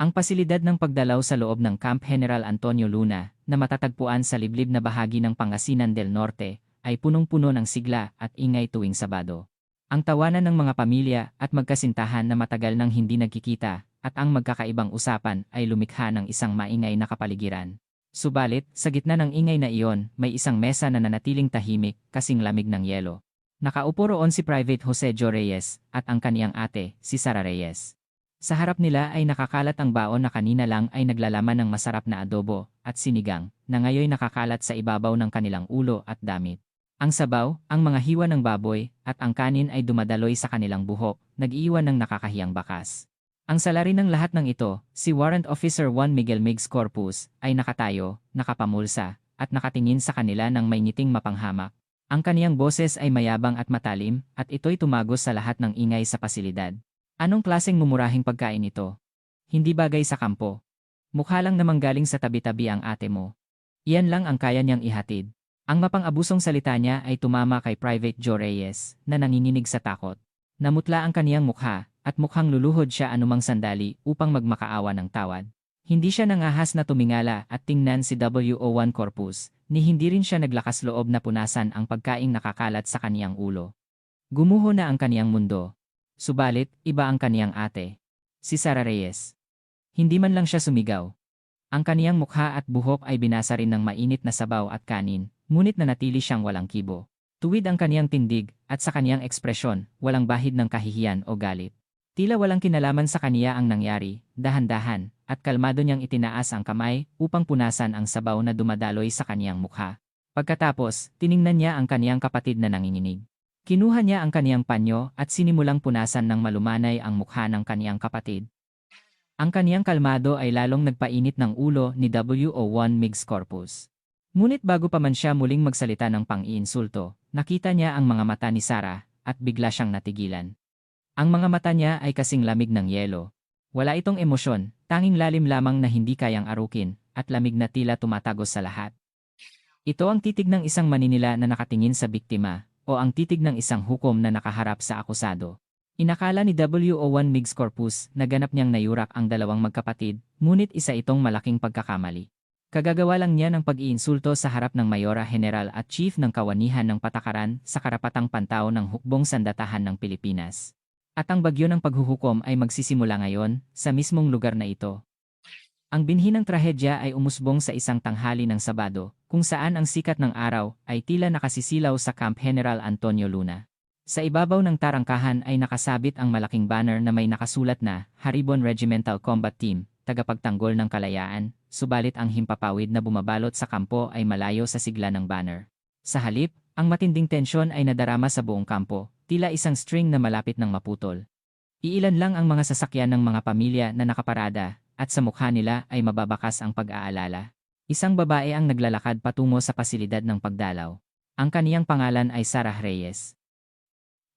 Ang pasilidad ng pagdalaw sa loob ng Camp General Antonio Luna, na matatagpuan sa liblib na bahagi ng Pangasinan del Norte, ay punong-puno ng sigla at ingay tuwing Sabado. Ang tawanan ng mga pamilya at magkasintahan na matagal nang hindi nagkikita, at ang magkakaibang usapan ay lumikha ng isang maingay na kapaligiran. Subalit, sa gitna ng ingay na iyon, may isang mesa na nanatiling tahimik, kasing lamig ng yelo. Nakaupo roon si Private Jose Jo Reyes at ang kaniyang ate, si Sara Reyes. Sa harap nila ay nakakalat ang baon na kanina lang ay naglalaman ng masarap na adobo at sinigang, na ngayon nakakalat sa ibabaw ng kanilang ulo at damit. Ang sabaw, ang mga hiwa ng baboy, at ang kanin ay dumadaloy sa kanilang buhok, nag-iiwan ng nakakahiyang bakas. Ang salarin ng lahat ng ito, si Warrant Officer Juan Miguel Migs Corpus, ay nakatayo, nakapamulsa, at nakatingin sa kanila ng may ngiting mapanghamak. Ang kaniyang boses ay mayabang at matalim, at ito'y tumagos sa lahat ng ingay sa pasilidad. Anong klaseng mumurahing pagkain ito? Hindi bagay sa kampo. Mukha lang namang galing sa tabi-tabi ang ate mo. Iyan lang ang kaya niyang ihatid. Ang mapang-abusong salita niya ay tumama kay Private Jo Reyes, na nanginginig sa takot. Namutla ang kaniyang mukha, at mukhang luluhod siya anumang sandali upang magmakaawa ng tawad. Hindi siya nangahas na tumingala at tingnan si WO1 Corpus, ni hindi rin siya naglakas loob na punasan ang pagkaing nakakalat sa kaniyang ulo. Gumuho na ang kaniyang mundo. Subalit, iba ang kaniyang ate. Si Sara Reyes. Hindi man lang siya sumigaw. Ang kaniyang mukha at buhok ay binasa rin ng mainit na sabaw at kanin, ngunit nanatili siyang walang kibo. Tuwid ang kaniyang tindig, at sa kaniyang ekspresyon, walang bahid ng kahihiyan o galit. Tila walang kinalaman sa kaniya ang nangyari, dahan-dahan, at kalmado niyang itinaas ang kamay upang punasan ang sabaw na dumadaloy sa kaniyang mukha. Pagkatapos, tiningnan niya ang kaniyang kapatid na nanginginig. Kinuha niya ang kaniyang panyo at sinimulang punasan ng malumanay ang mukha ng kaniyang kapatid. Ang kaniyang kalmado ay lalong nagpainit ng ulo ni WO1 Migs Corpus. Ngunit bago pa man siya muling magsalita ng pang-iinsulto, nakita niya ang mga mata ni Sara at bigla siyang natigilan. Ang mga mata niya ay kasing lamig ng yelo. Wala itong emosyon, tanging lalim lamang na hindi kayang arukin, at lamig na tila tumatagos sa lahat. Ito ang titig ng isang maninila na nakatingin sa biktima, o ang titig ng isang hukom na nakaharap sa akusado. Inakala ni WO1 Migs Corpus na ganap niyang nayurak ang dalawang magkapatid, ngunit isa itong malaking pagkakamali. Kagagawa lang niya ng pag-iinsulto sa harap ng Mayora General at Chief ng Kawanihan ng Patakaran sa karapatang pantao ng hukbong sandatahan ng Pilipinas. At ang bagyo ng paghuhukom ay magsisimula ngayon, sa mismong lugar na ito. Ang binhi ng trahedya ay umusbong sa isang tanghali ng Sabado, kung saan ang sikat ng araw ay tila nakasisilaw sa Camp General Antonio Luna. Sa ibabaw ng tarangkahan ay nakasabit ang malaking banner na may nakasulat na Haribon Regimental Combat Team, tagapagtanggol ng kalayaan, subalit ang himpapawid na bumabalot sa kampo ay malayo sa sigla ng banner. Sa halip, ang matinding tensyon ay nadarama sa buong kampo, tila isang string na malapit ng maputol. Iilan lang ang mga sasakyan ng mga pamilya na nakaparada, at sa mukha nila ay mababakas ang pag-aalala. Isang babae ang naglalakad patungo sa pasilidad ng pagdalaw. Ang kaniyang pangalan ay Sara Reyes.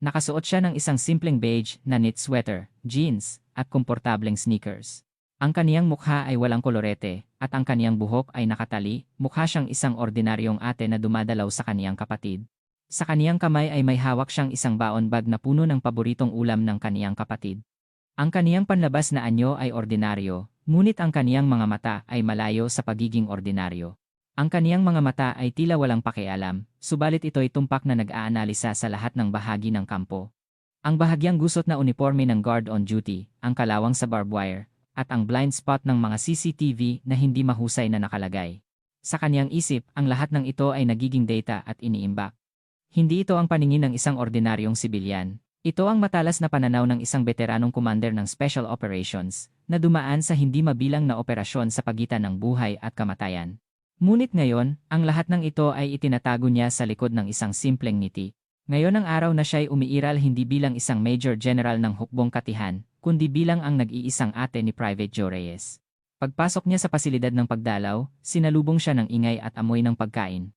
Nakasuot siya ng isang simpleng beige na knit sweater, jeans, at komportableng sneakers. Ang kaniyang mukha ay walang kolorete, at ang kaniyang buhok ay nakatali, mukha siyang isang ordinaryong ate na dumadalaw sa kaniyang kapatid. Sa kaniyang kamay ay may hawak siyang isang baon bag na puno ng paboritong ulam ng kaniyang kapatid. Ang kaniyang panlabas na anyo ay ordinaryo, ngunit ang kaniyang mga mata ay malayo sa pagiging ordinaryo. Ang kaniyang mga mata ay tila walang pakialam, subalit ito'y tumpak na nag-aanalisa sa lahat ng bahagi ng kampo. Ang bahagyang gusot na uniforme ng guard on duty, ang kalawang sa barbed wire, at ang blind spot ng mga CCTV na hindi mahusay na nakalagay. Sa kaniyang isip, ang lahat ng ito ay nagiging data at iniimbak. Hindi ito ang paningin ng isang ordinaryong sibilyan. Ito ang matalas na pananaw ng isang veteranong commander ng Special Operations na dumaan sa hindi mabilang na operasyon sa pagitan ng buhay at kamatayan. Ngunit ngayon, ang lahat ng ito ay itinatago niya sa likod ng isang simpleng ngiti. Ngayon ang araw na siya'y umiiral hindi bilang isang Major General ng hukbong katihan, kundi bilang ang nag-iisang ate ni Private Jo Reyes. Pagpasok niya sa pasilidad ng pagdalaw, sinalubong siya ng ingay at amoy ng pagkain.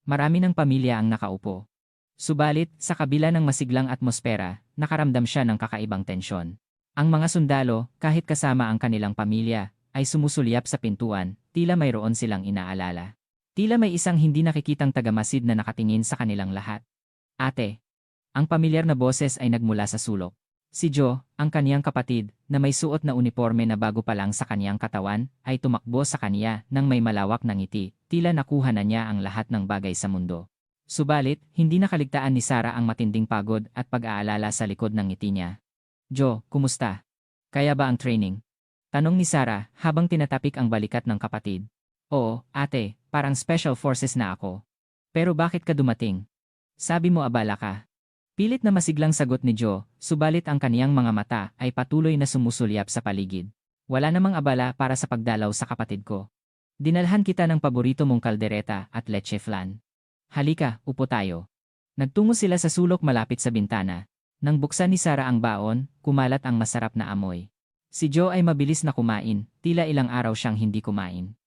Marami ng pamilya ang nakaupo. Subalit, sa kabila ng masiglang atmosfera, nakaramdam siya ng kakaibang tensyon. Ang mga sundalo, kahit kasama ang kanilang pamilya, ay sumusulyap sa pintuan, tila mayroon silang inaalala. Tila may isang hindi nakikitang tagamasid na nakatingin sa kanilang lahat. Ate. Ang pamilyar na boses ay nagmula sa sulok. Si Joe, ang kaniyang kapatid, na may suot na uniforme na bago pa lang sa kaniyang katawan, ay tumakbo sa kaniya nang may malawak na ngiti, tila nakuha na niya ang lahat ng bagay sa mundo. Subalit, hindi nakaligtaan ni Sarah ang matinding pagod at pag-aalala sa likod ng ngiti niya. Joe, kumusta? Kaya ba ang training? Tanong ni Sarah habang tinatapik ang balikat ng kapatid. Oo, ate, parang special forces na ako. Pero bakit ka dumating? Sabi mo abala ka. Pilit na masiglang sagot ni Joe, subalit ang kaniyang mga mata ay patuloy na sumusulyap sa paligid. Wala namang abala para sa pagdalaw sa kapatid ko. Dinalhan kita ng paborito mong kaldereta at leche flan. Halika, upo tayo. Nagtungo sila sa sulok malapit sa bintana. Nang buksan ni Sarah ang baon, kumalat ang masarap na amoy. Si Joe ay mabilis na kumain, tila ilang araw siyang hindi kumain.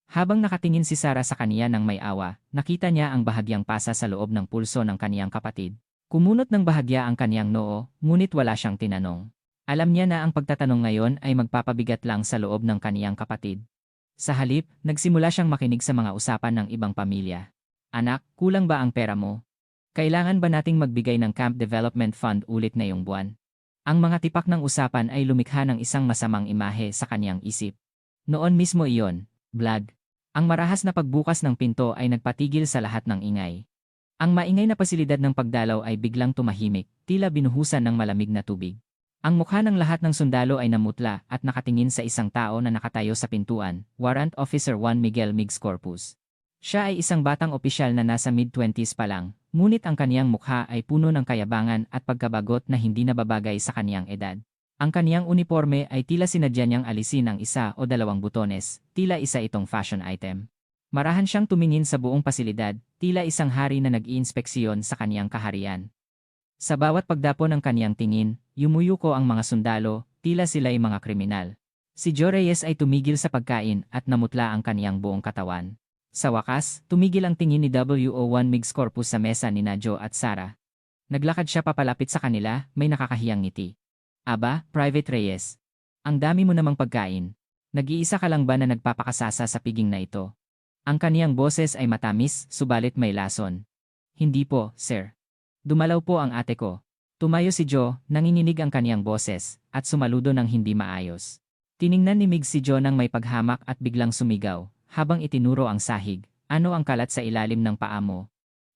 Habang nakatingin si Sarah sa kaniya ng may awa, nakita niya ang bahagyang pasa sa loob ng pulso ng kaniyang kapatid. Kumunot ng bahagya ang kaniyang noo, ngunit wala siyang tinanong. Alam niya na ang pagtatanong ngayon ay magpapabigat lang sa loob ng kaniyang kapatid. Sa halip, nagsimula siyang makinig sa mga usapan ng ibang pamilya. Anak, kulang ba ang pera mo? Kailangan ba nating magbigay ng Camp Development Fund ulit ngayong buwan? Ang mga tipak ng usapan ay lumikha ng isang masamang imahe sa kaniyang isip. Noon mismo iyon, Vlad. Ang marahas na pagbukas ng pinto ay nagpatigil sa lahat ng ingay. Ang maingay na pasilidad ng pagdalaw ay biglang tumahimik, tila binuhusan ng malamig na tubig. Ang mukha ng lahat ng sundalo ay namutla at nakatingin sa isang tao na nakatayo sa pintuan, Warrant Officer Juan Miguel Migs Corpus. Siya ay isang batang opisyal na nasa mid-20s pa lang, ngunit ang kaniyang mukha ay puno ng kayabangan at pagkabagot na hindi nababagay sa kaniyang edad. Ang kaniyang uniforme ay tila sinadya niyang alisin ang isa o dalawang butones, tila isa itong fashion item. Marahan siyang tumingin sa buong pasilidad, tila isang hari na nag-iinspeksyon sa kaniyang kaharian. Sa bawat pagdapo ng kaniyang tingin, yumuyuko ang mga sundalo, tila sila ay mga kriminal. Si Joe Reyes ay tumigil sa pagkain at namutla ang kaniyang buong katawan. Sa wakas, tumigil ang tingin ni WO1 Migs Corpus sa mesa ni Joe at Sarah. Naglakad siya papalapit sa kanila, may nakakahiyang ngiti. Aba, Private Reyes. Ang dami mo namang pagkain. Nag-iisa ka lang ba na nagpapakasasa sa piging na ito? Ang kaniyang boses ay matamis, subalit may lason. Hindi po, sir. Dumalaw po ang ate ko. Tumayo si Joe, nanginginig ang kaniyang boses, at sumaludo ng hindi maayos. Tiningnan ni Mig si Joe nang may paghamak at biglang sumigaw, habang itinuro ang sahig. Ano ang kalat sa ilalim ng paa mo?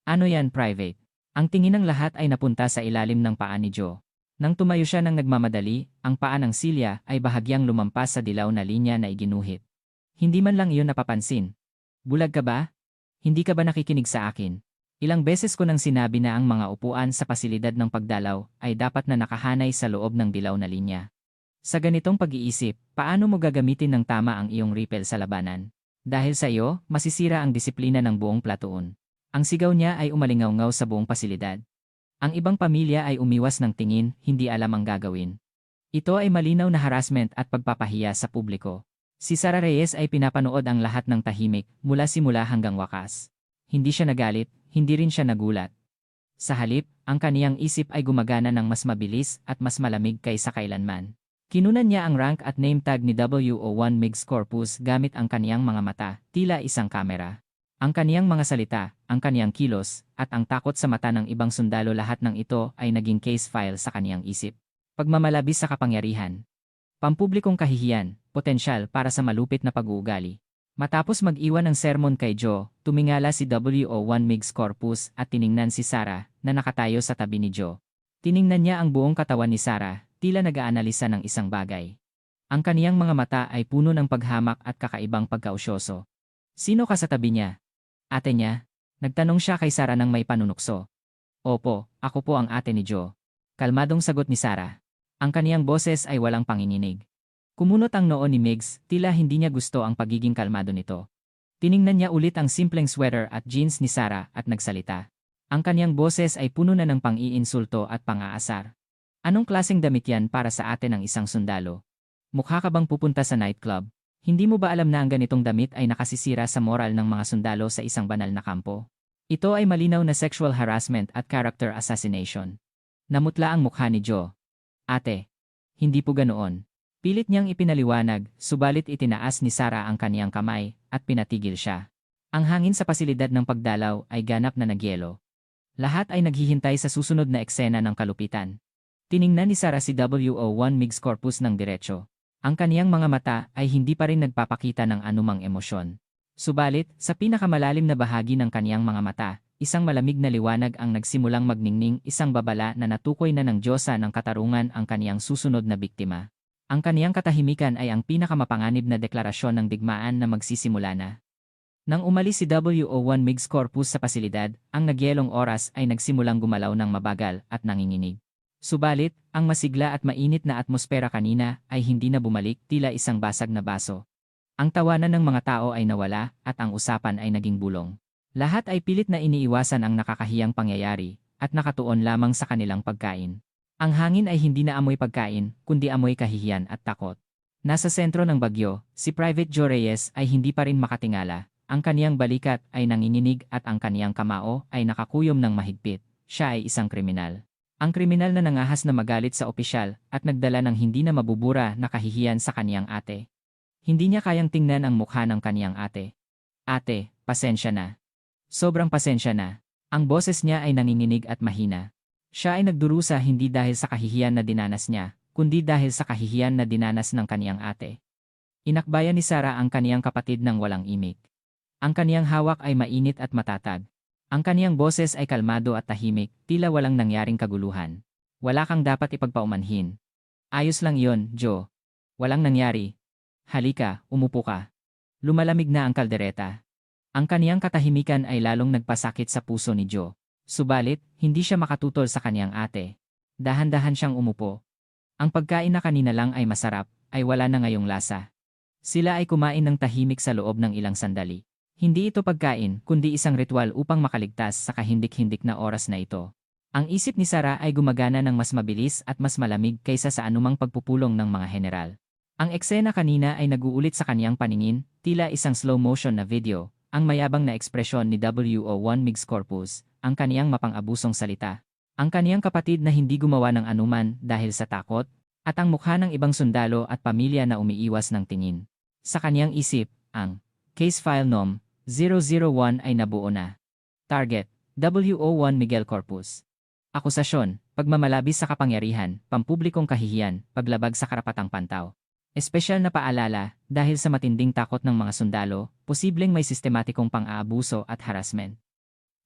Ano yan, Private? Ang tingin ng lahat ay napunta sa ilalim ng paa ni Joe. Nang tumayo siya ng nagmamadali, ang paa ng Silya ay bahagyang lumampas sa dilaw na linya na iginuhit. Hindi man lang iyon napapansin. Bulag ka ba? Hindi ka ba nakikinig sa akin? Ilang beses ko nang sinabi na ang mga upuan sa pasilidad ng pagdalaw ay dapat na nakahanay sa loob ng dilaw na linya. Sa ganitong pag-iisip, paano mo gagamitin ng tama ang iyong ripel sa labanan? Dahil sa iyo, masisira ang disiplina ng buong platoon. Ang sigaw niya ay umalingaw-ngaw sa buong pasilidad. Ang ibang pamilya ay umiwas ng tingin, hindi alam ang gagawin. Ito ay malinaw na harassment at pagpapahiya sa publiko. Si Sarah Reyes ay pinapanood ang lahat ng tahimik, mula simula hanggang wakas. Hindi siya nagalit, hindi rin siya nagulat. Sa halip, ang kaniyang isip ay gumagana ng mas mabilis at mas malamig kaysa kailanman. Kinunan niya ang rank at name tag ni WO1 Migs Corpus gamit ang kaniyang mga mata, tila isang kamera. Ang kaniyang mga salita, ang kaniyang kilos, at ang takot sa mata ng ibang sundalo, lahat ng ito ay naging case file sa kaniyang isip. Pagmamalabis sa kapangyarihan. Pampublikong kahihiyan, potensyal para sa malupit na pag-uugali. Matapos mag-iwan ng sermon kay Joe, tumingala si WO1 Migs Corpus at tiningnan si Sarah na nakatayo sa tabi ni Joe. Tiningnan niya ang buong katawan ni Sarah, tila nag-aanalisa ng isang bagay. Ang kaniyang mga mata ay puno ng paghamak at kakaibang pagkausyoso. Sino ka sa tabi niya? Ate niya? Nagtanong siya kay Sarah nang may panunukso. Opo, ako po ang ate ni Joe. Kalmadong sagot ni Sarah. Ang kaniyang boses ay walang panginginig. Kumunot ang noo ni Migs, tila hindi niya gusto ang pagiging kalmado nito. Tiningnan niya ulit ang simpleng sweater at jeans ni Sarah at nagsalita. Ang kaniyang boses ay puno na ng pang-iinsulto at pang-aasar. Anong klaseng damit yan para sa atin ng isang sundalo? Mukha ka bang pupunta sa nightclub? Hindi mo ba alam na ang ganitong damit ay nakasisira sa moral ng mga sundalo sa isang banal na kampo? Ito ay malinaw na sexual harassment at character assassination. Namutla ang mukha ni Joe. Ate, hindi po ganoon. Pilit niyang ipinaliwanag, subalit itinaas ni Sarah ang kaniyang kamay at pinatigil siya. Ang hangin sa pasilidad ng pagdalaw ay ganap na nagyelo. Lahat ay naghihintay sa susunod na eksena ng kalupitan. Tiningnan ni Sarah si WO1 Migs Corpus ng diretso. Ang kaniyang mga mata ay hindi pa rin nagpapakita ng anumang emosyon. Subalit, sa pinakamalalim na bahagi ng kaniyang mga mata, isang malamig na liwanag ang nagsimulang magningning, isang babala na natukoy na ng Diyosa ng katarungan ang kaniyang susunod na biktima. Ang kaniyang katahimikan ay ang pinakamapanganib na deklarasyon ng digmaan na magsisimula na. Nang umalis si WO1 Migs Corpus sa pasilidad, ang nagyelong oras ay nagsimulang gumalaw ng mabagal at nanginginig. Subalit, ang masigla at mainit na atmosfera kanina ay hindi na bumalik, tila isang basag na baso. Ang tawanan ng mga tao ay nawala at ang usapan ay naging bulong. Lahat ay pilit na iniiwasan ang nakakahiyang pangyayari at nakatuon lamang sa kanilang pagkain. Ang hangin ay hindi na amoy pagkain, kundi amoy kahihiyan at takot. Nasa sentro ng bagyo, si Private Joe Reyes ay hindi pa rin makatingala. Ang kaniyang balikat ay nanginginig at ang kaniyang kamao ay nakakuyom ng mahigpit. Siya ay isang kriminal. Ang kriminal na nangahas na magalit sa opisyal at nagdala ng hindi na mabubura na kahihiyan sa kaniyang ate. Hindi niya kayang tingnan ang mukha ng kaniyang ate. Ate, pasensya na. Sobrang pasensya na. Ang boses niya ay nanginginig at mahina. Siya ay nagdurusa hindi dahil sa kahihiyan na dinanas niya, kundi dahil sa kahihiyan na dinanas ng kaniyang ate. Inakbayan ni Sarah ang kaniyang kapatid ng walang imik. Ang kaniyang hawak ay mainit at matatag. Ang kaniyang boses ay kalmado at tahimik, tila walang nangyaring kaguluhan. Wala kang dapat ipagpaumanhin. Ayos lang yon, Joe. Walang nangyari. Halika, umupo ka. Lumalamig na ang kaldereta. Ang kaniyang katahimikan ay lalong nagpasakit sa puso ni Joe. Subalit, hindi siya makatutol sa kaniyang ate. Dahan-dahan siyang umupo. Ang pagkain na kanina lang ay masarap, ay wala na ngayong lasa. Sila ay kumain ng tahimik sa loob ng ilang sandali. Hindi ito pagkain, kundi isang ritual upang makaligtas sa kahindik-hindik na oras na ito. Ang isip ni Sarah ay gumagana ng mas mabilis at mas malamig kaysa sa anumang pagpupulong ng mga general. Ang eksena kanina ay naguulit sa kaniyang paningin, tila isang slow motion na video, ang mayabang na ekspresyon ni WO1 Migs Corpus, ang kaniyang mapang-abusong salita. Ang kaniyang kapatid na hindi gumawa ng anuman dahil sa takot, at ang mukha ng ibang sundalo at pamilya na umiiwas ng tingin. Sa kaniyang isip, ang Case File Nom. 001 ay nabuo na. Target, WO1 Miguel Corpus. Akusasyon, pagmamalabis sa kapangyarihan, pampublikong kahihiyan, paglabag sa karapatang pantaw. Espesyal na paalala, dahil sa matinding takot ng mga sundalo, posibleng may sistematikong pang-aabuso at harassment.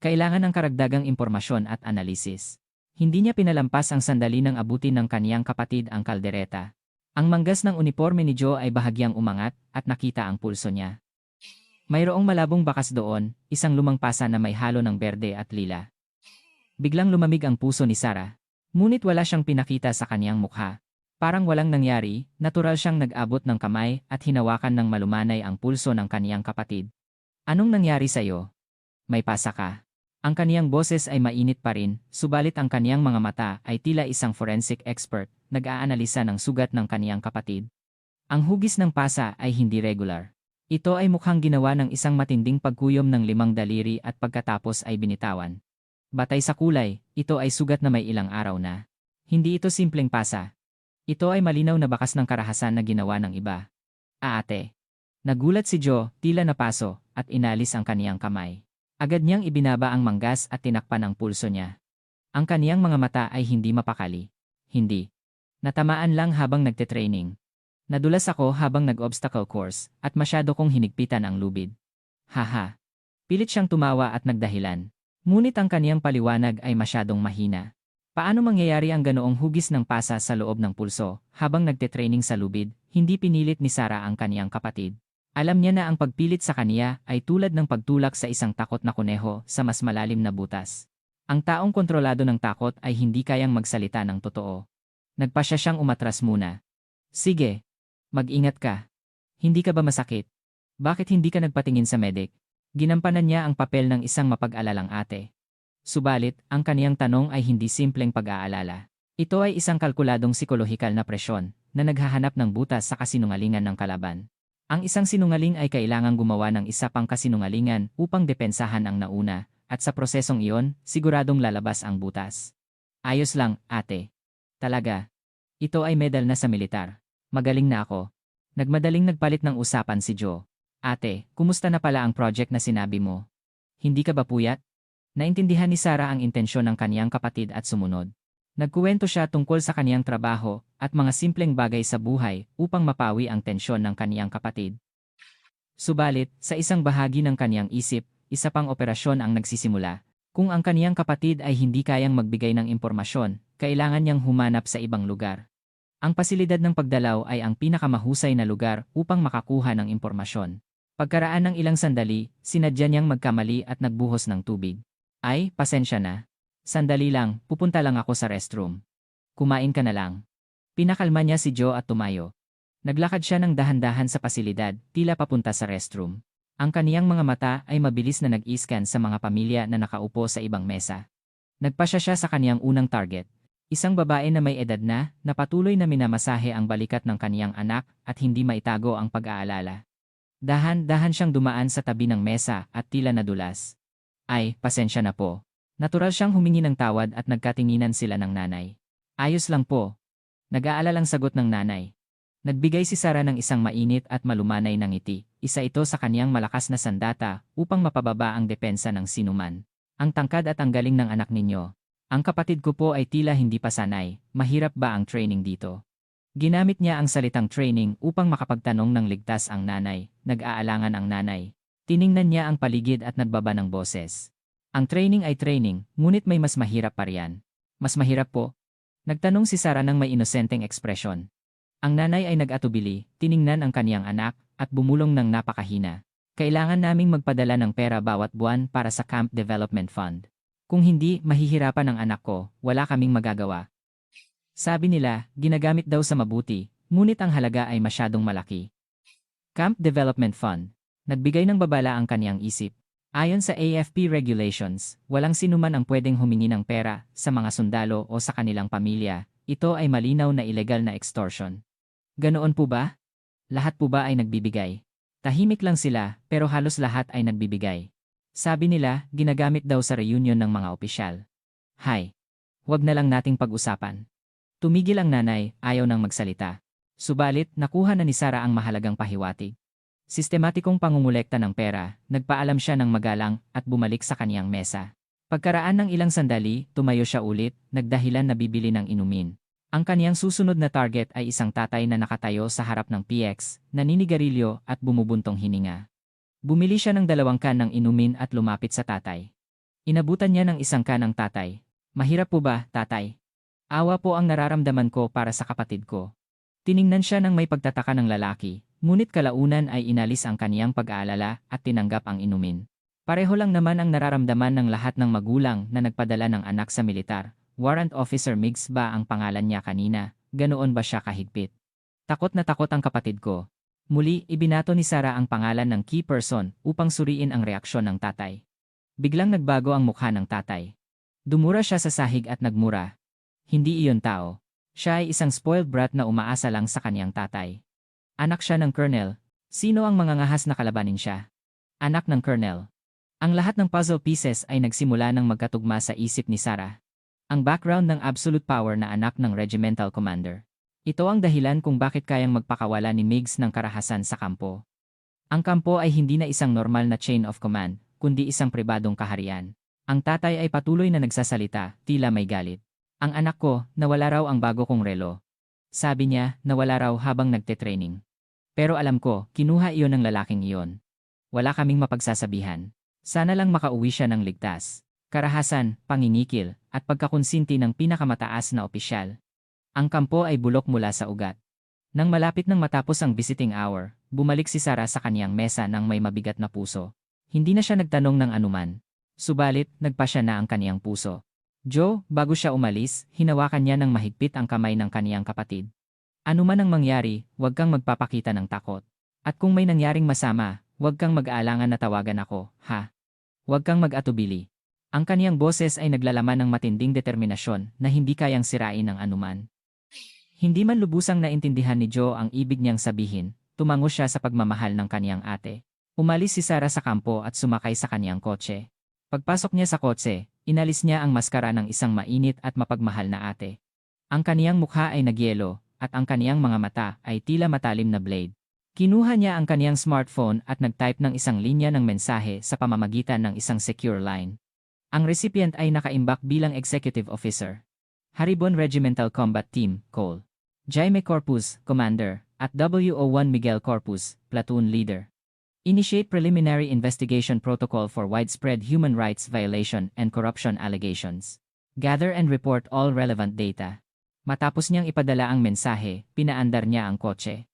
Kailangan ng karagdagang impormasyon at analisis. Hindi niya pinalampas ang sandali ng abutin ng kaniyang kapatid ang kaldereta. Ang manggas ng uniforme ni Joe ay bahagyang umangat at nakita ang pulso niya. Mayroong malabong bakas doon, isang lumang pasa na may halo ng berde at lila. Biglang lumamig ang puso ni Sarah. Ngunit wala siyang pinakita sa kaniyang mukha. Parang walang nangyari, natural siyang nag-abot ng kamay at hinawakan ng malumanay ang pulso ng kaniyang kapatid. Anong nangyari sa'yo? May pasa ka. Ang kaniyang boses ay mainit pa rin, subalit ang kaniyang mga mata ay tila isang forensic expert, nag-aanalisa ng sugat ng kaniyang kapatid. Ang hugis ng pasa ay hindi regular. Ito ay mukhang ginawa ng isang matinding pagkuyom ng 5 daliri at pagkatapos ay binitawan. Batay sa kulay, ito ay sugat na may ilang araw na. Hindi ito simpleng pasa. Ito ay malinaw na bakas ng karahasan na ginawa ng iba. Ate. Nagulat si Joe, tila napaso, at inalis ang kaniyang kamay. Agad niyang ibinaba ang manggas at tinakpan ang pulso niya. Ang kaniyang mga mata ay hindi mapakali. Hindi. Natamaan lang habang nagte-training. Nadulas ako habang nag-obstacle course at masyado kong hinigpitan ang lubid. Haha. Pilit siyang tumawa at nagdahilan. Ngunit ang kaniyang paliwanag ay masyadong mahina. Paano mangyayari ang ganoong hugis ng pasa sa loob ng pulso habang nagte-training sa lubid? Hindi pinilit ni Sarah ang kaniyang kapatid. Alam niya na ang pagpilit sa kaniya ay tulad ng pagtulak sa isang takot na kuneho sa mas malalim na butas. Ang taong kontrolado ng takot ay hindi kayang magsalita ng totoo. Nagpasya siyang umatras muna. Sige. Mag-ingat ka. Hindi ka ba masakit? Bakit hindi ka nagpatingin sa medic? Ginampanan niya ang papel ng isang mapag-alalang ate. Subalit, ang kaniyang tanong ay hindi simpleng pag-aalala. Ito ay isang kalkuladong psikolohikal na presyon na naghahanap ng butas sa kasinungalingan ng kalaban. Ang isang sinungaling ay kailangang gumawa ng isa pang kasinungalingan upang depensahan ang nauna, at sa prosesong iyon, siguradong lalabas ang butas. Ayos lang, ate. Talaga. Ito ay medal na sa militar. Magaling na ako. Nagmadaling nagpalit ng usapan si Joe. Ate, kumusta na pala ang project na sinabi mo? Hindi ka ba puyat? Naintindihan ni Sarah ang intensyon ng kaniyang kapatid at sumunod. Nagkuwento siya tungkol sa kaniyang trabaho at mga simpleng bagay sa buhay upang mapawi ang tensyon ng kaniyang kapatid. Subalit, sa isang bahagi ng kaniyang isip, isa pang operasyon ang nagsisimula. Kung ang kaniyang kapatid ay hindi kayang magbigay ng impormasyon, kailangan niyang humanap sa ibang lugar. Ang pasilidad ng pagdalaw ay ang pinakamahusay na lugar upang makakuha ng impormasyon. Pagkaraan ng ilang sandali, sinadya niyang magkamali at nagbuhos ng tubig. Ay, pasensya na. Sandali lang, pupunta lang ako sa restroom. Kumain ka na lang. Pinakalma niya si Joe at tumayo. Naglakad siya ng dahan-dahan sa pasilidad, tila papunta sa restroom. Ang kaniyang mga mata ay mabilis na nag-iscan sa mga pamilya na nakaupo sa ibang mesa. Nagpasya siya sa kaniyang unang target. Isang babae na may edad na patuloy na minamasahe ang balikat ng kaniyang anak at hindi maitago ang pag-aalala. Dahan-dahan siyang dumaan sa tabi ng mesa at tila nadulas. Ay, pasensya na po. Natural siyang humingi ng tawad at nagkatinginan sila ng nanay. Ayos lang po. Nag-aalalang sagot ng nanay. Nagbigay si Sarah ng isang mainit at malumanay na ngiti. Isa ito sa kaniyang malakas na sandata upang mapababa ang depensa ng sinuman. Ang tangkad at ang galing ng anak ninyo. Ang kapatid ko po ay tila hindi pa sanay. Mahirap ba ang training dito? Ginamit niya ang salitang training upang makapagtanong ng ligtas ang nanay. Nag-aalangan ang nanay. Tiningnan niya ang paligid at nagbaba ng boses. Ang training ay training, ngunit may mas mahirap pa riyan. Mas mahirap po? Nagtanong si Sarah ng may inosenteng ekspresyon. Ang nanay ay nag-atubili, tiningnan ang kaniyang anak, at bumulong ng napakahina. Kailangan naming magpadala ng pera bawat buwan para sa Camp Development Fund. Kung hindi, mahihirapan ang anak ko, wala kaming magagawa. Sabi nila, ginagamit daw sa mabuti, ngunit ang halaga ay masyadong malaki. Camp Development Fund. Nagbigay ng babala ang kaniyang isip. Ayon sa AFP regulations, walang sinuman ang pwedeng humingi ng pera sa mga sundalo o sa kanilang pamilya. Ito ay malinaw na illegal na extortion. Ganoon po ba? Lahat po ba ay nagbibigay? Tahimik lang sila, pero halos lahat ay nagbibigay. Sabi nila, ginagamit daw sa reunion ng mga opisyal. Hay! Huwag na lang nating pag-usapan. Tumigil ang nanay, ayaw nang magsalita. Subalit, nakuha na ni Sarah ang mahalagang pahiwatig. Sistematikong pangungulekta ng pera, nagpaalam siya ng magalang at bumalik sa kaniyang mesa. Pagkaraan ng ilang sandali, tumayo siya ulit, nagdahilan na bibili ng inumin. Ang kaniyang susunod na target ay isang tatay na nakatayo sa harap ng PX, naninigarilyo at bumubuntong hininga. Bumili siya ng 2 can ng inumin at lumapit sa tatay. Inabutan niya ng isang can ang tatay. Mahirap po ba, tatay? Awa po ang nararamdaman ko para sa kapatid ko. Tiningnan siya ng may pagtataka ng lalaki. Ngunit kalaunan ay inalis ang kaniyang pag-aalala at tinanggap ang inumin. Pareho lang naman ang nararamdaman ng lahat ng magulang na nagpadala ng anak sa militar. Warrant Officer Miggs ba ang pangalan niya kanina? Ganoon ba siya kahigpit? Takot na takot ang kapatid ko. Muli, ibinato ni Sarah ang pangalan ng key person upang suriin ang reaksyon ng tatay. Biglang nagbago ang mukha ng tatay. Dumura siya sa sahig at nagmura. Hindi iyon tao. Siya ay isang spoiled brat na umaasa lang sa kaniyang tatay. Anak siya ng Colonel. Sino ang mangangahas na kalabanin siya? Anak ng Colonel. Ang lahat ng puzzle pieces ay nagsimula ng magkatugma sa isip ni Sarah. Ang background ng absolute power na anak ng regimental commander. Ito ang dahilan kung bakit kayang magpakawala ni Miggs ng karahasan sa kampo. Ang kampo ay hindi na isang normal na chain of command, kundi isang pribadong kaharian. Ang tatay ay patuloy na nagsasalita, tila may galit. Ang anak ko, nawala raw ang bago kong relo. Sabi niya, nawala raw habang nagte-training. Pero alam ko, kinuha iyon ng lalaking iyon. Wala kaming mapagsasabihan. Sana lang makauwi siya ng ligtas. Karahasan, panginikil, at pagkakonsinti ng pinakamataas na opisyal. Ang kampo ay bulok mula sa ugat. Nang malapit nang matapos ang visiting hour, bumalik si Sarah sa kaniyang mesa ng may mabigat na puso. Hindi na siya nagtanong ng anuman. Subalit, nagpasya na ang kaniyang puso. Joe, bago siya umalis, hinawakan niya ng mahigpit ang kamay ng kaniyang kapatid. Ano man ang mangyari, huwag kang magpapakita ng takot. At kung may nangyaring masama, huwag kang mag-aalangan na tawagan ako, ha? Huwag kang mag-atubili. Ang kaniyang boses ay naglalaman ng matinding determinasyon na hindi kayang sirain ng anuman. Hindi man lubusang naintindihan ni Joe ang ibig niyang sabihin, tumango siya sa pagmamahal ng kaniyang ate. Umalis si Sarah sa kampo at sumakay sa kaniyang kotse. Pagpasok niya sa kotse, inalis niya ang maskara ng isang mainit at mapagmahal na ate. Ang kaniyang mukha ay nagyelo, at ang kaniyang mga mata ay tila matalim na blade. Kinuha niya ang kaniyang smartphone at nag-type ng isang linya ng mensahe sa pamamagitan ng isang secure line. Ang recipient ay nakaimbak bilang executive officer. Haribon Regimental Combat Team, Col. Jaime Corpus, Commander, at WO1 Miguel Corpus, Platoon Leader. Initiate preliminary investigation protocol for widespread human rights violation and corruption allegations. Gather and report all relevant data. Matapos niyang ipadala ang mensahe, pinaandar niya ang kotse.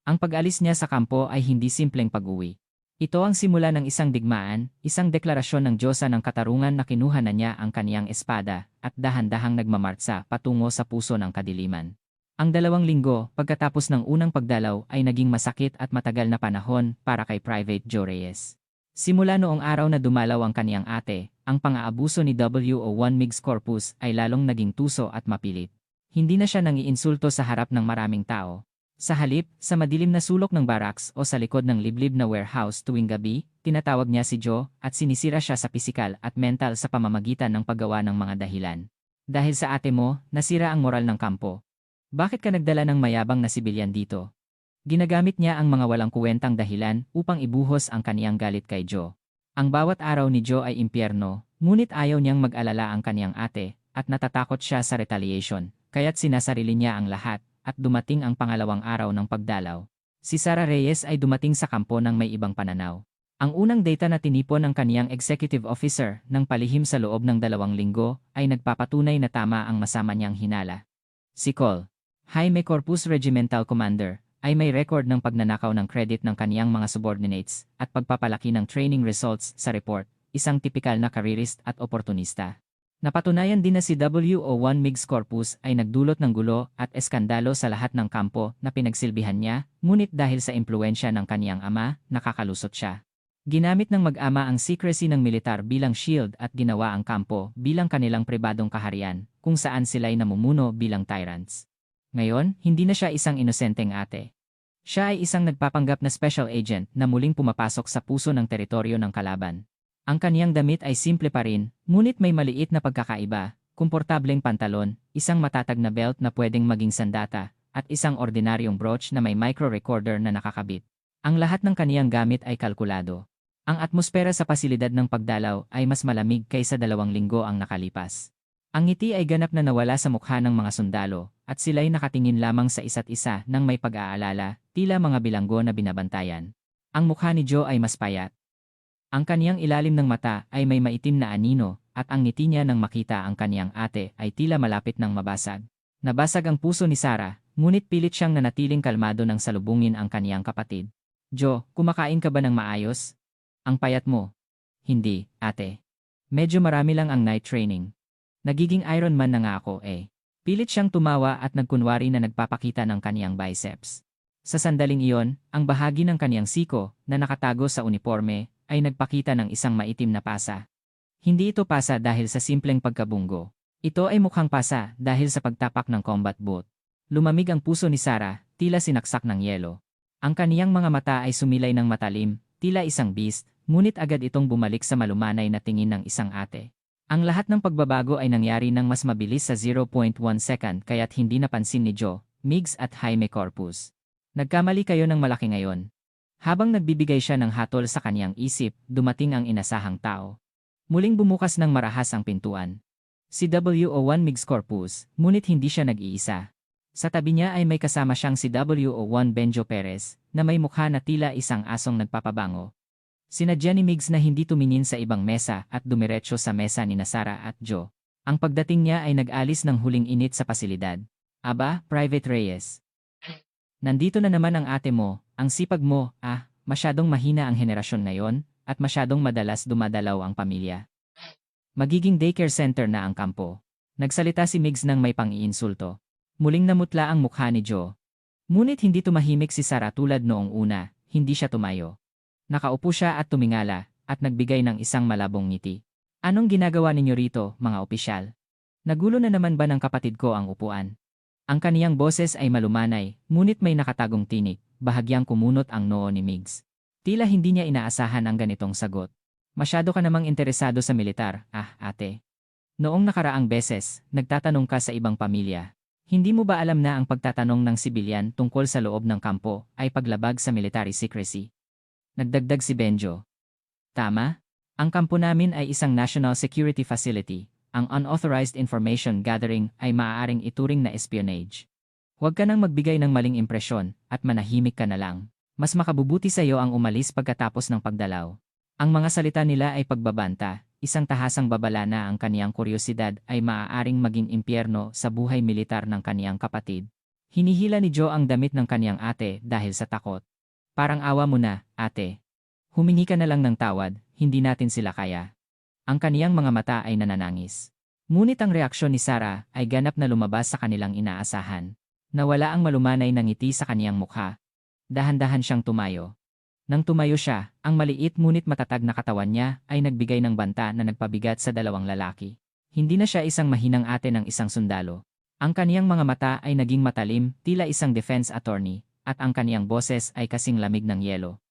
Ang pag-alis niya sa kampo ay hindi simpleng pag-uwi. Ito ang simula ng isang digmaan, isang deklarasyon ng Diyosa ng katarungan na kinuha na niya ang kaniyang espada at dahan-dahang nagmamartsa patungo sa puso ng kadiliman. Ang 2 linggo pagkatapos ng unang pagdalaw ay naging masakit at matagal na panahon para kay Private Joe Reyes. Simula noong araw na dumalaw ang kaniyang ate, ang pang-aabuso ni WO1 Migs Corpus ay lalong naging tuso at mapilit. Hindi na siya nangiinsulto sa harap ng maraming tao. Sa halip, sa madilim na sulok ng barracks o sa likod ng liblib na warehouse tuwing gabi, tinatawag niya si Joe at sinisira siya sa pisikal at mental sa pamamagitan ng paggawa ng mga dahilan. Dahil sa ate mo, nasira ang moral ng kampo. Bakit ka nagdala ng mayabang na sibilyan dito? Ginagamit niya ang mga walang kuwentang dahilan upang ibuhos ang kaniyang galit kay Joe. Ang bawat araw ni Joe ay impyerno, ngunit ayaw niyang mag-alala ang kaniyang ate at natatakot siya sa retaliation, kaya't sinasarili niya ang lahat. At dumating ang pangalawang araw ng pagdalaw. Si Sara Reyes ay dumating sa kampo ng may ibang pananaw. Ang unang data na tinipon ng kaniyang executive officer ng palihim sa loob ng 2 linggo ay nagpapatunay na tama ang masama niyang hinala. Si Col. Jaime Corpus Regimental Commander ay may record ng pagnanakaw ng credit ng kaniyang mga subordinates at pagpapalaki ng training results sa report, isang tipikal na careerist at oportunista. Napatunayan din na si WO1 Migs Corpus ay nagdulot ng gulo at eskandalo sa lahat ng kampo na pinagsilbihan niya, ngunit dahil sa impluensya ng kaniyang ama, nakakalusot siya. Ginamit ng mag-ama ang secrecy ng militar bilang shield at ginawa ang kampo bilang kanilang pribadong kaharian, kung saan sila'y namumuno bilang tyrants. Ngayon, hindi na siya isang inosenteng ate. Siya ay isang nagpapanggap na special agent na muling pumapasok sa puso ng teritoryo ng kalaban. Ang kaniyang damit ay simple pa rin, ngunit may maliit na pagkakaiba, komportableng pantalon, isang matatag na belt na pwedeng maging sandata, at isang ordinaryong brooch na may micro-recorder na nakakabit. Ang lahat ng kaniyang gamit ay kalkulado. Ang atmosfera sa pasilidad ng pagdalaw ay mas malamig kaysa 2 linggo ang nakalipas. Ang ngiti ay ganap na nawala sa mukha ng mga sundalo, at sila'y nakatingin lamang sa isa't isa nang may pag-aalala, tila mga bilanggo na binabantayan. Ang mukha ni Joe ay mas payat. Ang kaniyang ilalim ng mata ay may maitim na anino, at ang ngiti niya nang makita ang kaniyang ate ay tila malapit ng mabasag. Nabasag ang puso ni Sara, ngunit pilit siyang nanatiling kalmado nang salubungin ang kaniyang kapatid. Joe, kumakain ka ba ng maayos? Ang payat mo. Hindi, ate. Medyo marami lang ang night training. Nagiging Iron Man na nga ako eh. Pilit siyang tumawa at nagkunwari na nagpapakita ng kaniyang biceps. Sa sandaling iyon, ang bahagi ng kaniyang siko, na nakatago sa uniforme, ay nagpakita ng isang maitim na pasa. Hindi ito pasa dahil sa simpleng pagkabunggo. Ito ay mukhang pasa dahil sa pagtapak ng combat boot. Lumamig ang puso ni Sara, tila sinaksak ng yelo. Ang kaniyang mga mata ay sumilay ng matalim, tila isang beast, ngunit agad itong bumalik sa malumanay na tingin ng isang ate. Ang lahat ng pagbabago ay nangyari ng mas mabilis sa 0.1 second kaya't hindi napansin ni Joe, Migs at Jaime Corpus. Nagkamali kayo ng malaki ngayon. Habang nagbibigay siya ng hatol sa kaniyang isip, dumating ang inasahang tao. Muling bumukas ng marahas ang pintuan. Si WO1 Migs Corpus, ngunit hindi siya nag-iisa. Sa tabi niya ay may kasama siyang si WO1 Benjo Perez, na may mukha na tila isang asong nagpapabango. Sinadya ni Migs na hindi tumingin sa ibang mesa at dumiretso sa mesa ni Sara at Joe. Ang pagdating niya ay nag-alis ng huling init sa pasilidad. Aba, Private Reyes. Nandito na naman ang ate mo, ang sipag mo, masyadong mahina ang henerasyon ngayon, at masyadong madalas dumadalaw ang pamilya. Magiging daycare center na ang kampo. Nagsalita si Migs nang may pang-iinsulto. Muling namutla ang mukha ni Joe. Ngunit hindi tumahimik si Sara tulad noong una, hindi siya tumayo. Nakaupo siya at tumingala, at nagbigay ng isang malabong ngiti. Anong ginagawa ninyo rito, mga opisyal? Nagulo na naman ba ng kapatid ko ang upuan? Ang kaniyang boses ay malumanay, ngunit may nakatagong tinik, bahagyang kumunot ang noo ni Migs. Tila hindi niya inaasahan ang ganitong sagot. Masyado ka namang interesado sa militar, ate. Noong nakaraang beses, nagtatanong ka sa ibang pamilya. Hindi mo ba alam na ang pagtatanong ng sibilyan tungkol sa loob ng kampo ay paglabag sa military secrecy? Nagdagdag si Benjo. Tama? Ang kampo namin ay isang national security facility, ang unauthorized information gathering ay maaaring ituring na espionage. Huwag ka nang magbigay ng maling impresyon at manahimik ka na lang. Mas makabubuti sa iyo ang umalis pagkatapos ng pagdalaw. Ang mga salita nila ay pagbabanta, isang tahasang babala na ang kaniyang kuryosidad ay maaaring maging impyerno sa buhay militar ng kaniyang kapatid. Hinihila ni Joe ang damit ng kaniyang ate dahil sa takot. Parang awa mo na, ate. Humingi ka na lang ng tawad, hindi natin sila kaya. Ang kaniyang mga mata ay nananangis. Ngunit ang reaksyon ni Sarah ay ganap na lumabas sa kanilang inaasahan. Nawala ang malumanay na ngiti sa kaniyang mukha. Dahan-dahan siyang tumayo. Nang tumayo siya, ang maliit ngunit matatag na katawan niya ay nagbigay ng banta na nagpabigat sa dalawang lalaki. Hindi na siya isang mahinang ate ng isang sundalo. Ang kaniyang mga mata ay naging matalim, tila isang defense attorney, at ang kaniyang boses ay kasing lamig ng yelo.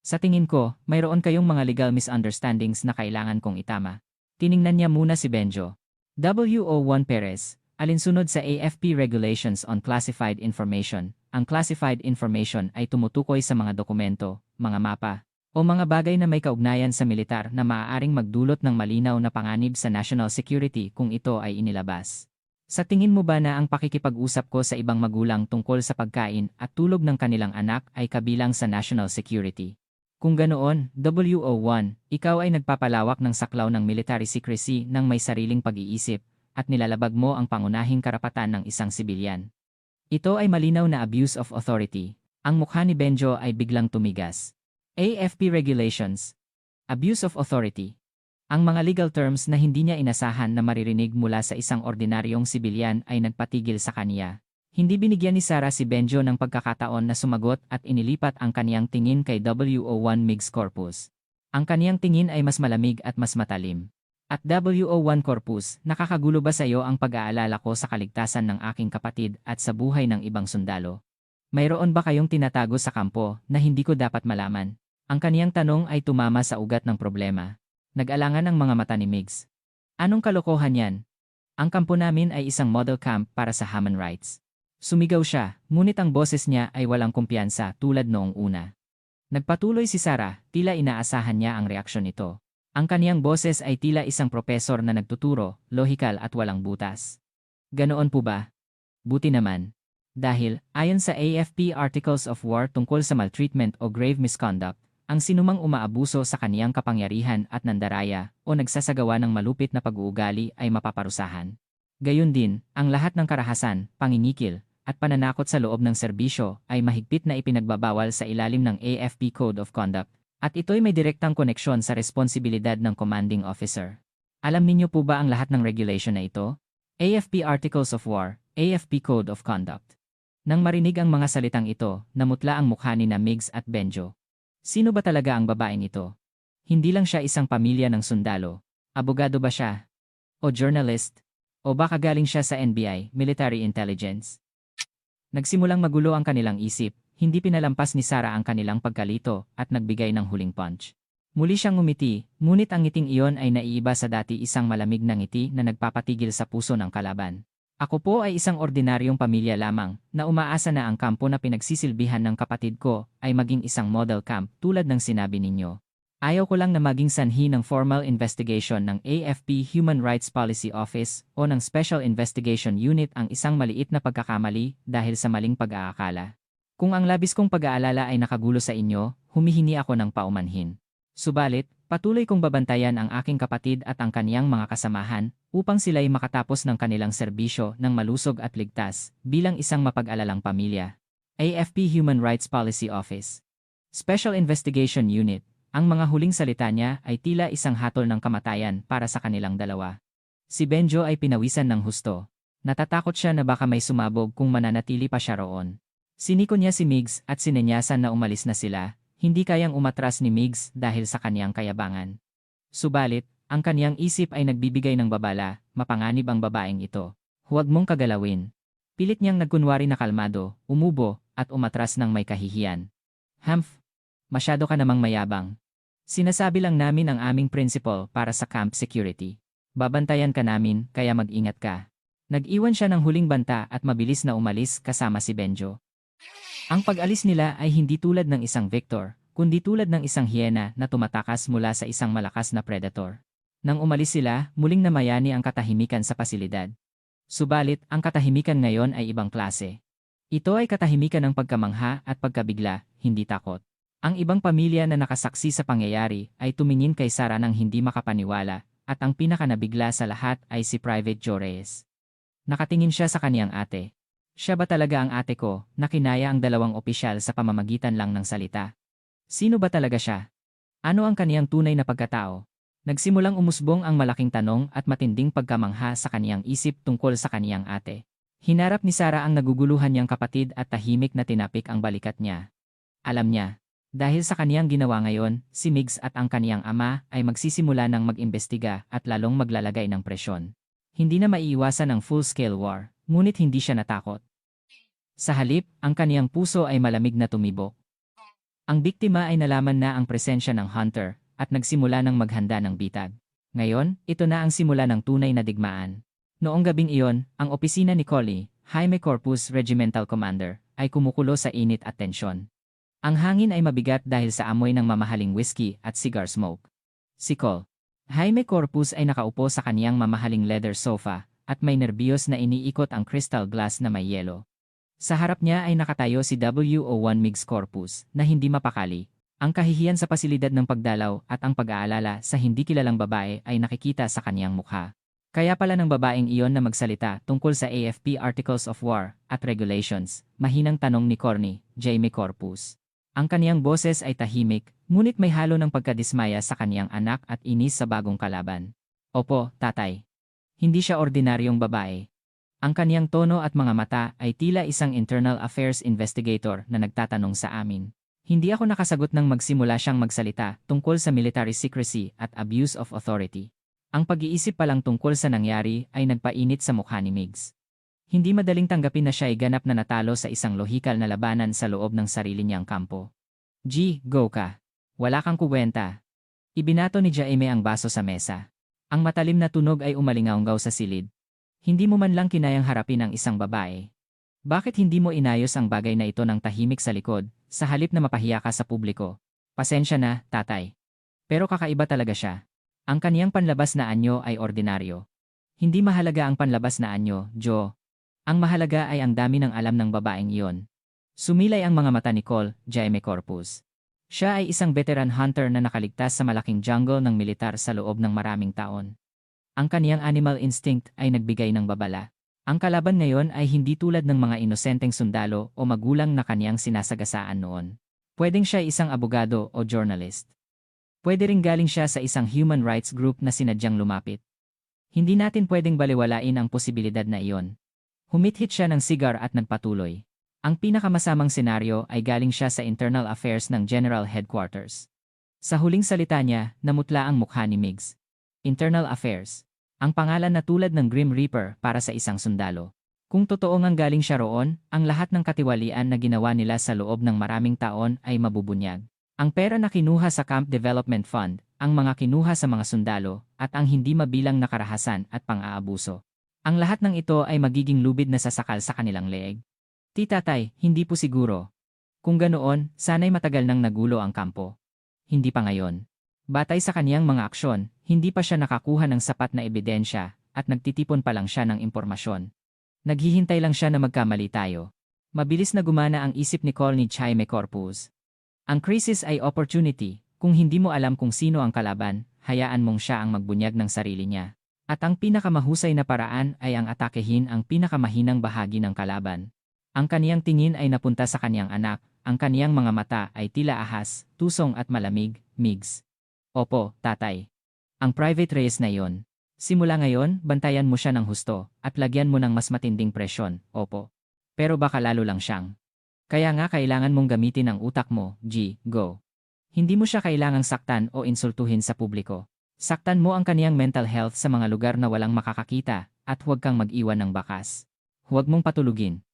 Sa tingin ko, mayroon kayong mga legal misunderstandings na kailangan kong itama. Tiningnan niya muna si Benjo. W.O.1 Perez, alinsunod sa AFP Regulations on Classified Information, ang classified information ay tumutukoy sa mga dokumento, mga mapa, o mga bagay na may kaugnayan sa militar na maaaring magdulot ng malinaw na panganib sa national security kung ito ay inilabas. Sa tingin mo ba na ang pakikipag-usap ko sa ibang magulang tungkol sa pagkain at tulog ng kanilang anak ay kabilang sa national security? Kung ganoon, W.O.1, ikaw ay nagpapalawak ng saklaw ng military secrecy ng may sariling pag-iisip at nilalabag mo ang pangunahing karapatan ng isang sibilyan. Ito ay malinaw na abuse of authority. Ang mukha ni Benjo ay biglang tumigas. AFP Regulations. Abuse of authority. Ang mga legal terms na hindi niya inasahan na maririnig mula sa isang ordinaryong sibilyan ay nagpatigil sa kaniya. Hindi binigyan ni Sarah si Benjo ng pagkakataon na sumagot at inilipat ang kaniyang tingin kay W.O.1 Migs Corpus. Ang kaniyang tingin ay mas malamig at mas matalim. At W.O.1 Corpus, nakakagulo ba sa iyo ang pag-aalala ko sa kaligtasan ng aking kapatid at sa buhay ng ibang sundalo? Mayroon ba kayong tinatago sa kampo na hindi ko dapat malaman? Ang kaniyang tanong ay tumama sa ugat ng problema. Nag-alangan ang mga mata ni Migs. Anong kalokohan yan? Ang kampo namin ay isang model camp para sa human rights. Sumigaw siya, ngunit ang boses niya ay walang kumpiyansa tulad noong una. Nagpatuloy si Sarah, tila inaasahan niya ang reaksyon nito. Ang kaniyang boses ay tila isang propesor na nagtuturo, lohikal at walang butas. Ganoon po ba? Buti naman. Dahil, ayon sa AFP Articles of War tungkol sa maltreatment o grave misconduct, ang sinumang umaabuso sa kaniyang kapangyarihan at nandaraya o nagsasagawa ng malupit na pag-uugali ay mapaparusahan. Gayun din, ang lahat ng karahasan, pangingikil, at pananakot sa loob ng serbisyo ay mahigpit na ipinagbabawal sa ilalim ng AFP Code of Conduct, at ito'y may direktang koneksyon sa responsibilidad ng commanding officer. Alam ninyo po ba ang lahat ng regulation na ito? AFP Articles of War, AFP Code of Conduct. Nang marinig ang mga salitang ito, namutla ang mukha ni na Migs at Benjo. Sino ba talaga ang babaeng ito? Hindi lang siya isang pamilya ng sundalo. Abogado ba siya? O journalist? O baka galing siya sa NBI, Military Intelligence? Nagsimulang magulo ang kanilang isip, hindi pinalampas ni Sarah ang kanilang pagkalito at nagbigay ng huling punch. Muli siyang ngumiti, ngunit ang ngiting iyon ay naiiba sa dati isang malamig na ngiti na nagpapatigil sa puso ng kalaban. Ako po ay isang ordinaryong pamilya lamang na umaasa na ang kampo na pinagsisilbihan ng kapatid ko ay maging isang model camp tulad ng sinabi ninyo. Ayaw ko lang na maging sanhi ng formal investigation ng AFP Human Rights Policy Office o ng Special Investigation Unit ang isang maliit na pagkakamali dahil sa maling pag-aakala. Kung ang labis kong pag-aalala ay nakagulo sa inyo, humihingi ako ng paumanhin. Subalit, patuloy kong babantayan ang aking kapatid at ang kaniyang mga kasamahan upang sila'y makatapos ng kanilang serbisyo ng malusog at ligtas bilang isang mapag-alalang pamilya. AFP Human Rights Policy Office. Special Investigation Unit. Ang mga huling salita niya ay tila isang hatol ng kamatayan para sa kanilang dalawa. Si Benjo ay pinawisan ng husto. Natatakot siya na baka may sumabog kung mananatili pa siya roon. Siniko niya si Migs at sinenyasan na umalis na sila, hindi kayang umatras ni Migs dahil sa kaniyang kayabangan. Subalit, ang kaniyang isip ay nagbibigay ng babala, mapanganib ang babaeng ito. Huwag mong kagalawin. Pilit niyang nagkunwari na kalmado, umubo, at umatras ng may kahihiyan. Humph! Masyado ka namang mayabang. Sinasabi lang namin ang aming principle para sa camp security. Babantayan ka namin, kaya mag-ingat ka. Nag-iwan siya ng huling banta at mabilis na umalis kasama si Benjo. Ang pag-alis nila ay hindi tulad ng isang victor, kundi tulad ng isang hyena na tumatakas mula sa isang malakas na predator. Nang umalis sila, muling namayani ang katahimikan sa pasilidad. Subalit, ang katahimikan ngayon ay ibang klase. Ito ay katahimikan ng pagkamangha at pagkabigla, hindi takot. Ang ibang pamilya na nakasaksi sa pangyayari ay tumingin kay Sarah ng hindi makapaniwala, at ang pinakanabigla sa lahat ay si Private Joe Reyes. Nakatingin siya sa kaniyang ate. Siya ba talaga ang ate ko, na kinaya ang dalawang opisyal sa pamamagitan lang ng salita? Sino ba talaga siya? Ano ang kaniyang tunay na pagkatao? Nagsimulang umusbong ang malaking tanong at matinding pagkamangha sa kaniyang isip tungkol sa kaniyang ate. Hinarap ni Sarah ang naguguluhan niyang kapatid at tahimik na tinapik ang balikat niya. Alam niya, dahil sa kaniyang ginawa ngayon, si Migs at ang kaniyang ama ay magsisimula ng mag-imbestiga at lalong maglalagay ng presyon. Hindi na maiiwasan ang full-scale war, ngunit hindi siya natakot. Sa halip, ang kaniyang puso ay malamig na tumibok. Ang biktima ay nalaman na ang presensya ng hunter at nagsimula ng maghanda ng bitag. Ngayon, ito na ang simula ng tunay na digmaan. Noong gabing iyon, ang opisina ni Collie, Jaime Corpus Regimental Commander, ay kumukulo sa init at tensyon. Ang hangin ay mabigat dahil sa amoy ng mamahaling whiskey at cigar smoke. Si Col. Jaime Corpus ay nakaupo sa kaniyang mamahaling leather sofa at may nerbiyos na iniikot ang crystal glass na may yelo. Sa harap niya ay nakatayo si WO1 Migs Corpus na hindi mapakali. Ang kahihiyan sa pasilidad ng pagdalaw at ang pag-aalala sa hindi kilalang babae ay nakikita sa kaniyang mukha. Kaya pala ng babaeng iyon na magsalita tungkol sa AFP Articles of War at Regulations, mahinang tanong ni Corny, Jaime Corpus. Ang kaniyang boses ay tahimik, ngunit may halo ng pagkadismaya sa kaniyang anak at inis sa bagong kalaban. Opo, tatay. Hindi siya ordinaryong babae. Ang kaniyang tono at mga mata ay tila isang internal affairs investigator na nagtatanong sa amin. Hindi ako nakasagot nang magsimula siyang magsalita tungkol sa military secrecy at abuse of authority. Ang pag-iisip pa lang tungkol sa nangyari ay nagpainit sa mukha ni Migs. Hindi madaling tanggapin na siya ay ganap na natalo sa isang lohikal na labanan sa loob ng sarili niyang kampo. Go ka. Wala kang kuwenta. Ibinato ni Jaime ang baso sa mesa. Ang matalim na tunog ay umalingaunggaw sa silid. Hindi mo man lang kinayang harapin ang isang babae. Bakit hindi mo inayos ang bagay na ito ng tahimik sa likod, sa halip na mapahiya ka sa publiko? Pasensya na, tatay. Pero kakaiba talaga siya. Ang kaniyang panlabas na anyo ay ordinaryo. Hindi mahalaga ang panlabas na anyo, Joe. Ang mahalaga ay ang dami ng alam ng babaeng iyon. Sumilay ang mga mata ni Col. Jaime Corpus. Siya ay isang veteran hunter na nakaligtas sa malaking jungle ng militar sa loob ng maraming taon. Ang kaniyang animal instinct ay nagbigay ng babala. Ang kalaban ngayon ay hindi tulad ng mga inosenteng sundalo o magulang na kaniyang sinasagasaan noon. Pwedeng siya isang abogado o journalist. Pwede ring galing siya sa isang human rights group na sinadyang lumapit. Hindi natin pwedeng baliwalain ang posibilidad na iyon. Humithit siya ng cigar at nagpatuloy. Ang pinakamasamang senaryo ay galing siya sa internal affairs ng General Headquarters. Sa huling salita niya, namutla ang mukha ni Migs. Internal Affairs. Ang pangalan na tulad ng Grim Reaper para sa isang sundalo. Kung totoo ngang galing siya roon, ang lahat ng katiwalian na ginawa nila sa loob ng maraming taon ay mabubunyag. Ang pera na kinuha sa Camp Development Fund, ang mga kinuha sa mga sundalo, at ang hindi mabilang na karahasan at pang-aabuso. Ang lahat ng ito ay magiging lubid na sasakal sa kanilang leeg. Tatay, hindi po siguro. Kung ganoon, sana'y matagal nang nagulo ang kampo. Hindi pa ngayon. Batay sa kaniyang mga aksyon, hindi pa siya nakakuha ng sapat na ebidensya at nagtitipon pa lang siya ng impormasyon. Naghihintay lang siya na magkamali tayo. Mabilis na gumana ang isip ni Colonel Jaime Corpus. Ang crisis ay opportunity. Kung hindi mo alam kung sino ang kalaban, hayaan mong siya ang magbunyag ng sarili niya. At ang pinakamahusay na paraan ay ang atakehin ang pinakamahinang bahagi ng kalaban. Ang kaniyang tingin ay napunta sa kaniyang anak, ang kaniyang mga mata ay tila ahas, tusong at malamig, Migs. Opo, tatay. Ang Private Reyes na yon. Simula ngayon, bantayan mo siya ng husto, at lagyan mo ng mas matinding presyon, opo. Pero baka lalo lang siyang. Kaya nga kailangan mong gamitin ang utak mo, go. Hindi mo siya kailangang saktan o insultuhin sa publiko. Saktan mo ang kaniyang mental health sa mga lugar na walang makakakita, at huwag kang mag-iwan ng bakas. Huwag mong patulugin.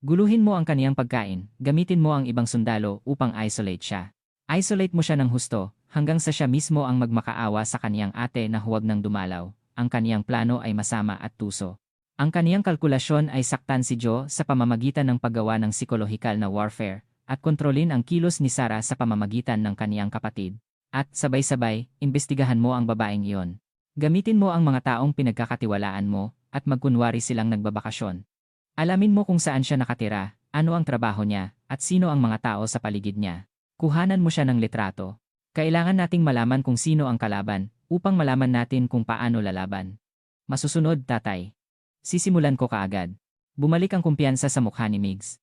Guluhin mo ang kaniyang pagkain, gamitin mo ang ibang sundalo upang isolate siya. Isolate mo siya ng husto, hanggang sa siya mismo ang magmakaawa sa kaniyang ate na huwag nang dumalaw. Ang kaniyang plano ay masama at tuso. Ang kaniyang kalkulasyon ay saktan si Joe sa pamamagitan ng paggawa ng psikolohikal na warfare, at kontrolin ang kilos ni Sarah sa pamamagitan ng kaniyang kapatid. At sabay-sabay, imbestigahan mo ang babaeng iyon. Gamitin mo ang mga taong pinagkakatiwalaan mo at magkunwari silang nagbabakasyon. Alamin mo kung saan siya nakatira, ano ang trabaho niya, at sino ang mga tao sa paligid niya. Kuhanan mo siya ng litrato. Kailangan nating malaman kung sino ang kalaban upang malaman natin kung paano lalaban. Masusunod, tatay. Sisimulan ko kaagad. Bumalik ang kumpiyansa sa mukha ni Migs.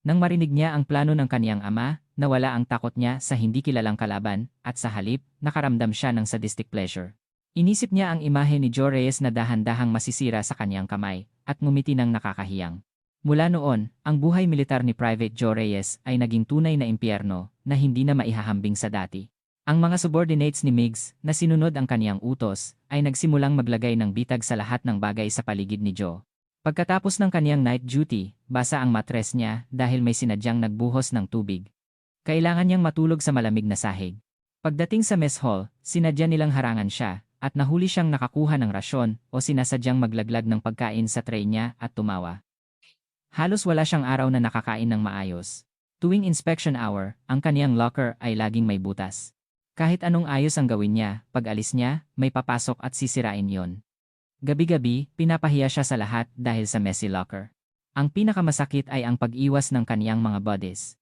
Nang marinig niya ang plano ng kaniyang ama, nawala ang takot niya sa hindi kilalang kalaban at sa halip, nakaramdam siya ng sadistic pleasure. Inisip niya ang imahe ni Joe Reyes na dahan-dahang masisira sa kaniyang kamay at ngumiti ng nakakahiyang. Mula noon, ang buhay militar ni Private Joe Reyes ay naging tunay na impyerno na hindi na maihahambing sa dati. Ang mga subordinates ni Migs na sinunod ang kaniyang utos ay nagsimulang maglagay ng bitag sa lahat ng bagay sa paligid ni Joe. Pagkatapos ng kaniyang night duty, basa ang matres niya dahil may sinadyang nagbuhos ng tubig. Kailangan niyang matulog sa malamig na sahig. Pagdating sa mess hall, sinadya nilang harangan siya at nahuli siyang nakakuha ng rasyon o sinasadyang maglaglag ng pagkain sa tray niya at tumawa. Halos wala siyang araw na nakakain ng maayos. Tuwing inspection hour, ang kaniyang locker ay laging may butas. Kahit anong ayos ang gawin niya, pag alis niya, may papasok at sisirain yon. Gabi-gabi, pinapahiya siya sa lahat dahil sa messy locker. Ang pinakamasakit ay ang pag-iwas ng kaniyang mga buddies.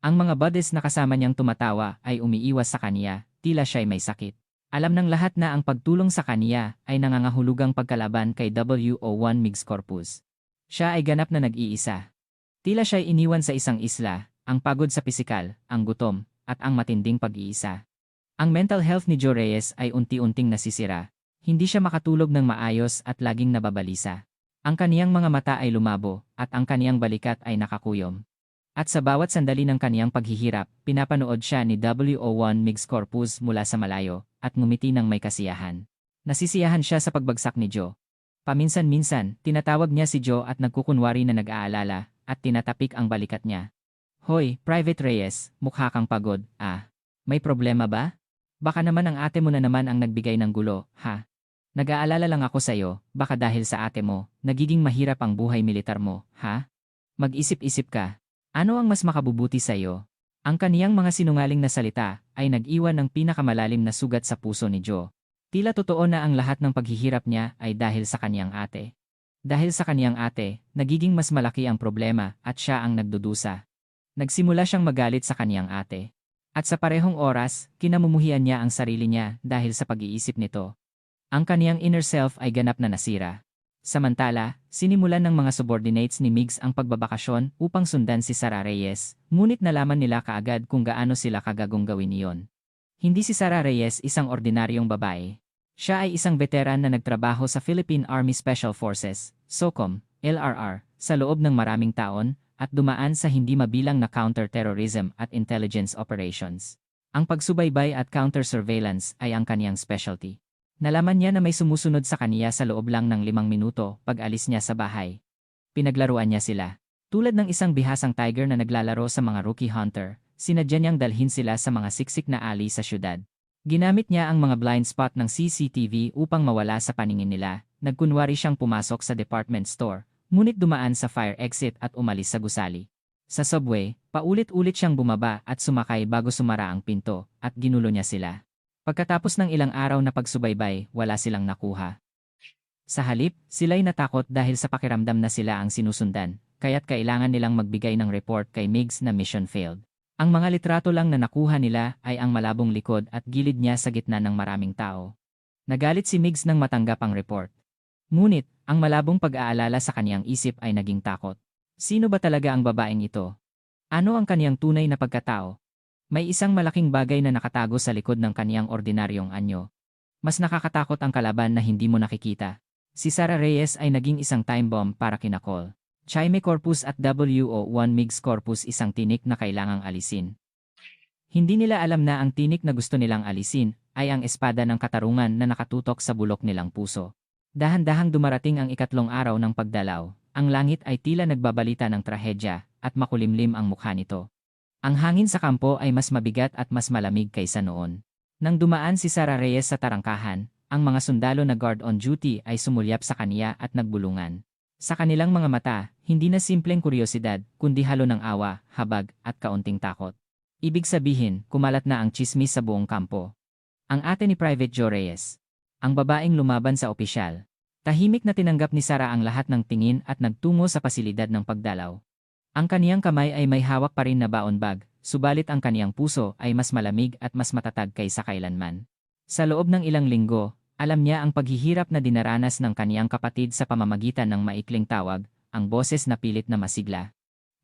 Ang mga buddies na kasama niyang tumatawa ay umiiwas sa kaniya, tila siya'y may sakit. Alam ng lahat na ang pagtulong sa kaniya ay nangangahulugang pagkalaban kay WO1 Migs Corpus. Siya ay ganap na nag-iisa. Tila siya'y iniwan sa isang isla, ang pagod sa pisikal, ang gutom, at ang matinding pag-iisa. Ang mental health ni Joe Reyes ay unti-unting nasisira. Hindi siya makatulog ng maayos at laging nababalisa. Ang kaniyang mga mata ay lumabo, at ang kaniyang balikat ay nakakuyom. At sa bawat sandali ng kaniyang paghihirap, pinapanood siya ni WO1 Migs Corpus mula sa malayo, at ngumiti ng may kasiyahan. Nasisiyahan siya sa pagbagsak ni Joe. Paminsan-minsan, tinatawag niya si Joe at nagkukunwari na nag-aalala, at tinatapik ang balikat niya. Hoy, Private Reyes, mukha kang pagod, ah. May problema ba? Baka naman ang ate mo na naman ang nagbigay ng gulo, ha? Nag-aalala lang ako sa'yo, baka dahil sa ate mo, nagiging mahirap ang buhay militar mo, ha? Mag-isip-isip ka. Ano ang mas makabubuti sa'yo? Ang kaniyang mga sinungaling na salita ay nag-iwan ng pinakamalalim na sugat sa puso ni Joe. Tila totoo na ang lahat ng paghihirap niya ay dahil sa kaniyang ate. Dahil sa kaniyang ate, nagiging mas malaki ang problema at siya ang nagdudusa. Nagsimula siyang magalit sa kaniyang ate. At sa parehong oras, kinamumuhian niya ang sarili niya dahil sa pag-iisip nito. Ang kaniyang inner self ay ganap na nasira. Samantala, sinimulan ng mga subordinates ni Migs ang pagbabakasyon upang sundan si Sara Reyes, ngunit nalaman nila kaagad kung gaano sila kagagong gawin iyon. Hindi si Sara Reyes isang ordinaryong babae. Siya ay isang veteran na nagtrabaho sa Philippine Army Special Forces, SOCOM, LRR, sa loob ng maraming taon, at dumaan sa hindi mabilang na counter-terrorism at intelligence operations. Ang pagsubaybay at counter-surveillance ay ang kaniyang specialty. Nalaman niya na may sumusunod sa kaniya sa loob lang ng 5 minuto pag alis niya sa bahay. Pinaglaruan niya sila. Tulad ng isang bihasang tiger na naglalaro sa mga rookie hunter, sinadya niyang dalhin sila sa mga siksik na alley sa syudad. Ginamit niya ang mga blind spot ng CCTV upang mawala sa paningin nila. Nagkunwari siyang pumasok sa department store, ngunit dumaan sa fire exit at umalis sa gusali. Sa subway, paulit-ulit siyang bumaba at sumakay bago sumara ang pinto, at ginulo niya sila. Pagkatapos ng ilang araw na pagsubaybay, wala silang nakuha. Sa halip, sila'y natakot dahil sa pakiramdam na sila ang sinusundan, kaya't kailangan nilang magbigay ng report kay Migs na mission failed. Ang mga litrato lang na nakuha nila ay ang malabong likod at gilid niya sa gitna ng maraming tao. Nagalit si Migs nang matanggap ang report. Ngunit, ang malabong pag-aalala sa kaniyang isip ay naging takot. Sino ba talaga ang babaeng ito? Ano ang kaniyang tunay na pagkatao? May isang malaking bagay na nakatago sa likod ng kaniyang ordinaryong anyo. Mas nakakatakot ang kalaban na hindi mo nakikita. Si Sara Reyes ay naging isang time bomb para kina Col Jaime Corpus at WO1 Migs Corpus, isang tinik na kailangang alisin. Hindi nila alam na ang tinik na gusto nilang alisin ay ang espada ng katarungan na nakatutok sa bulok nilang puso. Dahan-dahang dumarating ang ikatlong araw ng pagdalaw. Ang langit ay tila nagbabalita ng trahedya at makulimlim ang mukha nito. Ang hangin sa kampo ay mas mabigat at mas malamig kaysa noon. Nang dumaan si Sara Reyes sa tarangkahan, ang mga sundalo na guard on duty ay sumulyap sa kaniya at nagbulungan. Sa kanilang mga mata, hindi na simpleng kuryosidad, kundi halo ng awa, habag, at kaunting takot. Ibig sabihin, kumalat na ang tsismis sa buong kampo. Ang ate ni Private Joe Reyes. Ang babaeng lumaban sa opisyal. Tahimik na tinanggap ni Sarah ang lahat ng tingin at nagtungo sa pasilidad ng pagdalaw. Ang kaniyang kamay ay may hawak pa rin na baon bag, subalit ang kaniyang puso ay mas malamig at mas matatag kaysa kailanman. Sa loob ng ilang linggo, alam niya ang paghihirap na dinaranas ng kaniyang kapatid sa pamamagitan ng maikling tawag, ang boses na pilit na masigla.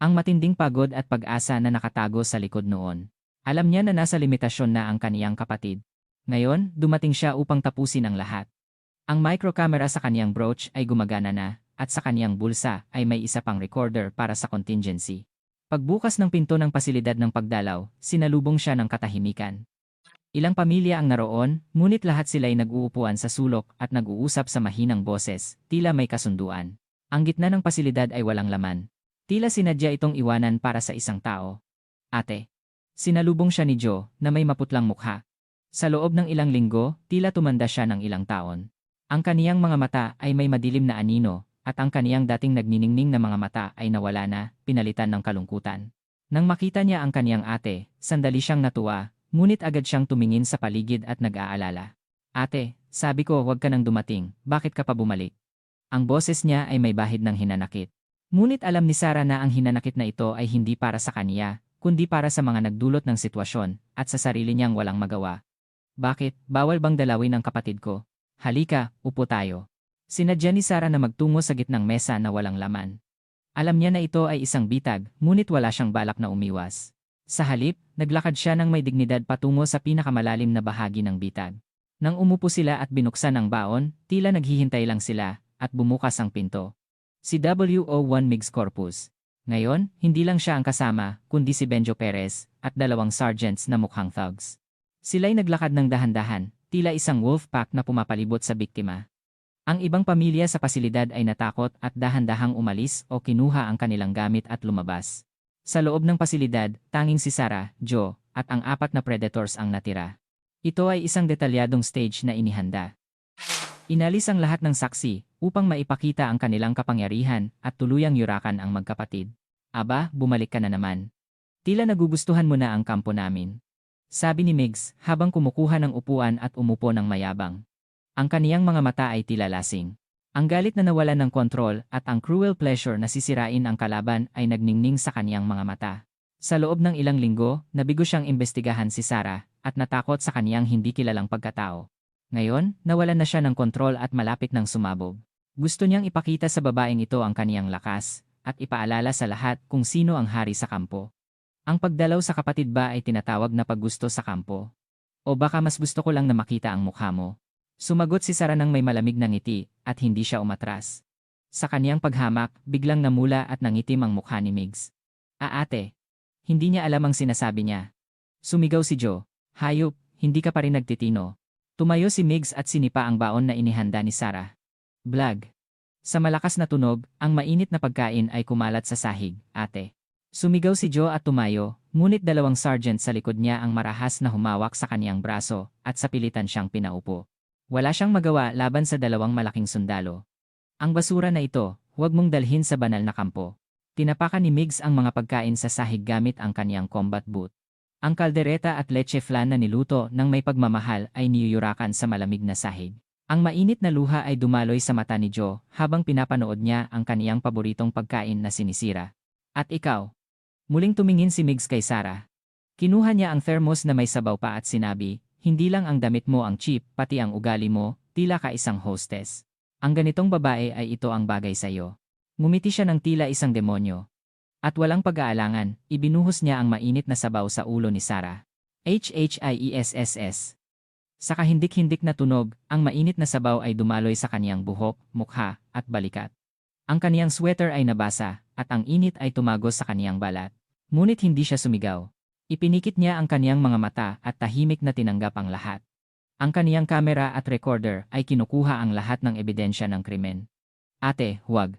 Ang matinding pagod at pag-asa na nakatago sa likod noon. Alam niya na nasa limitasyon na ang kaniyang kapatid. Ngayon, dumating siya upang tapusin ang lahat. Ang microcamera sa kaniyang brooch ay gumagana na, at sa kaniyang bulsa ay may isa pang recorder para sa contingency. Pagbukas ng pinto ng pasilidad ng pagdalaw, sinalubong siya ng katahimikan. Ilang pamilya ang naroon, ngunit lahat sila ay nag-uupuan sa sulok at nag-uusap sa mahinang boses, tila may kasunduan. Ang gitna ng pasilidad ay walang laman. Tila sinadya itong iwanan para sa isang tao. Ate. Sinalubong siya ni Joe, na may maputlang mukha. Sa loob ng ilang linggo, tila tumanda siya ng ilang taon. Ang kaniyang mga mata ay may madilim na anino, at ang kaniyang dating nagniningning na mga mata ay nawala na, pinalitan ng kalungkutan. Nang makita niya ang kaniyang ate, sandali siyang natuwa, ngunit agad siyang tumingin sa paligid at nag-aalala. Ate, sabi ko huwag ka nang dumating, bakit ka pa bumalik? Ang boses niya ay may bahid ng hinanakit. Ngunit alam ni Sarah na ang hinanakit na ito ay hindi para sa kaniya, kundi para sa mga nagdulot ng sitwasyon, at sa sarili niyang walang magawa. Bakit, bawal bang dalawin ang kapatid ko? Halika, upo tayo. Sinadya ni Sarah na magtungo sa gitnang mesa na walang laman. Alam niya na ito ay isang bitag, ngunit wala siyang balak na umiwas. Sa halip, naglakad siya ng may dignidad patungo sa pinakamalalim na bahagi ng bitag. Nang umupo sila at binuksan ang baon, tila naghihintay lang sila, at bumukas ang pinto. Si WO1 Migs Corpus. Ngayon, hindi lang siya ang kasama, kundi si Benjo Perez, at dalawang sergeants na mukhang thugs. Sila'y naglakad ng dahan-dahan, tila isang wolf pack na pumapalibot sa biktima. Ang ibang pamilya sa pasilidad ay natakot at dahan-dahang umalis o kinuha ang kanilang gamit at lumabas. Sa loob ng pasilidad, tanging si Sarah, Joe, at ang 4 na predators ang natira. Ito ay isang detalyadong stage na inihanda. Inalis ang lahat ng saksi upang maipakita ang kanilang kapangyarihan at tuluyang yurakan ang magkapatid. Aba, bumalik ka na naman. Tila nagugustuhan mo na ang kampo namin. Sabi ni Migs habang kumukuha ng upuan at umupo ng mayabang. Ang kaniyang mga mata ay tila lasing. Ang galit na nawalan ng kontrol at ang cruel pleasure na sisirain ang kalaban ay nagningning sa kaniyang mga mata. Sa loob ng ilang linggo, nabigo siyang imbestigahan si Sarah at natakot sa kaniyang hindi kilalang pagkatao. Ngayon, nawalan na siya ng kontrol at malapit ng sumabog. Gusto niyang ipakita sa babaeng ito ang kaniyang lakas at ipaalala sa lahat kung sino ang hari sa kampo. Ang pagdalaw sa kapatid ba ay tinatawag na paggusto sa kampo? O baka mas gusto ko lang na makita ang mukha mo? Sumagot si Sarah ng may malamig na ngiti at hindi siya umatras. Sa kaniyang paghamak, biglang namula at nangitim ang mukha ni Migs. Ate. Hindi niya alam ang sinasabi niya. Sumigaw si Joe. Hayop, hindi ka pa rin nagtitino. Tumayo si Migs at sinipa ang baon na inihanda ni Sarah. Blag. Sa malakas na tunog, ang mainit na pagkain ay kumalat sa sahig, ate. Sumigaw si Joe at tumayo, ngunit dalawang sergeant sa likod niya ang marahas na humawak sa kaniyang braso at sa pilitan siyang pinaupo. Wala siyang magawa laban sa dalawang malaking sundalo. Ang basura na ito, huwag mong dalhin sa banal na kampo. Tinapakan ni Migs ang mga pagkain sa sahig gamit ang kaniyang combat boot. Ang kaldereta at leche flan na niluto ng may pagmamahal ay niyuyurakan sa malamig na sahig. Ang mainit na luha ay dumaloy sa mata ni Joe habang pinapanood niya ang kaniyang paboritong pagkain na sinisira. At ikaw? Muling tumingin si Migs kay Sarah. Kinuha niya ang thermos na may sabaw pa at sinabi, hindi lang ang damit mo ang cheap, pati ang ugali mo, tila ka isang hostess. Ang ganitong babae ay ito ang bagay sa iyo. Ngumiti siya ng tila isang demonyo. At walang pag-aalangan, ibinuhos niya ang mainit na sabaw sa ulo ni Sarah. HHIESSS. Sa kahindik-hindik na tunog, ang mainit na sabaw ay dumaloy sa kaniyang buhok, mukha, at balikat. Ang kaniyang sweater ay nabasa, at ang init ay tumagos sa kaniyang balat. Ngunit hindi siya sumigaw. Ipinikit niya ang kaniyang mga mata at tahimik na tinanggap ang lahat. Ang kaniyang kamera at recorder ay kinukuha ang lahat ng ebidensya ng krimen. Ate, huwag.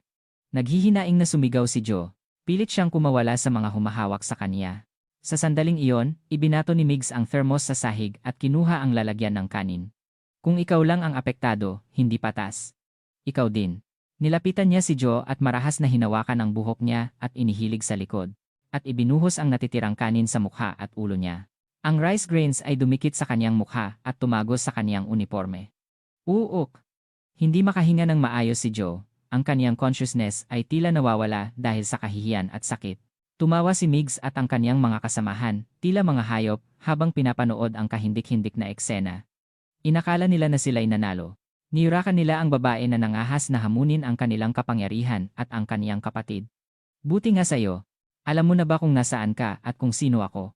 Naghihinaing na sumigaw si Joe. Pilit siyang kumawala sa mga humahawak sa kaniya. Sa sandaling iyon, ibinato ni Migs ang thermos sa sahig at kinuha ang lalagyan ng kanin. Kung ikaw lang ang apektado, hindi patas. Ikaw din. Nilapitan niya si Joe at marahas na hinawakan ang buhok niya at inihilig sa likod. At ibinuhos ang natitirang kanin sa mukha at ulo niya. Ang rice grains ay dumikit sa kanyang mukha at tumagos sa kanyang uniforme. Uuk. Hindi makahinga ng maayos si Joe. Ang kaniyang consciousness ay tila nawawala dahil sa kahihiyan at sakit. Tumawa si Migs at ang kaniyang mga kasamahan, tila mga hayop, habang pinapanood ang kahindik-hindik na eksena. Inakala nila na sila'y nanalo. Niyurakan nila ang babae na nangahas na hamunin ang kanilang kapangyarihan at ang kaniyang kapatid. Buti nga sa'yo. Alam mo na ba kung nasaan ka at kung sino ako?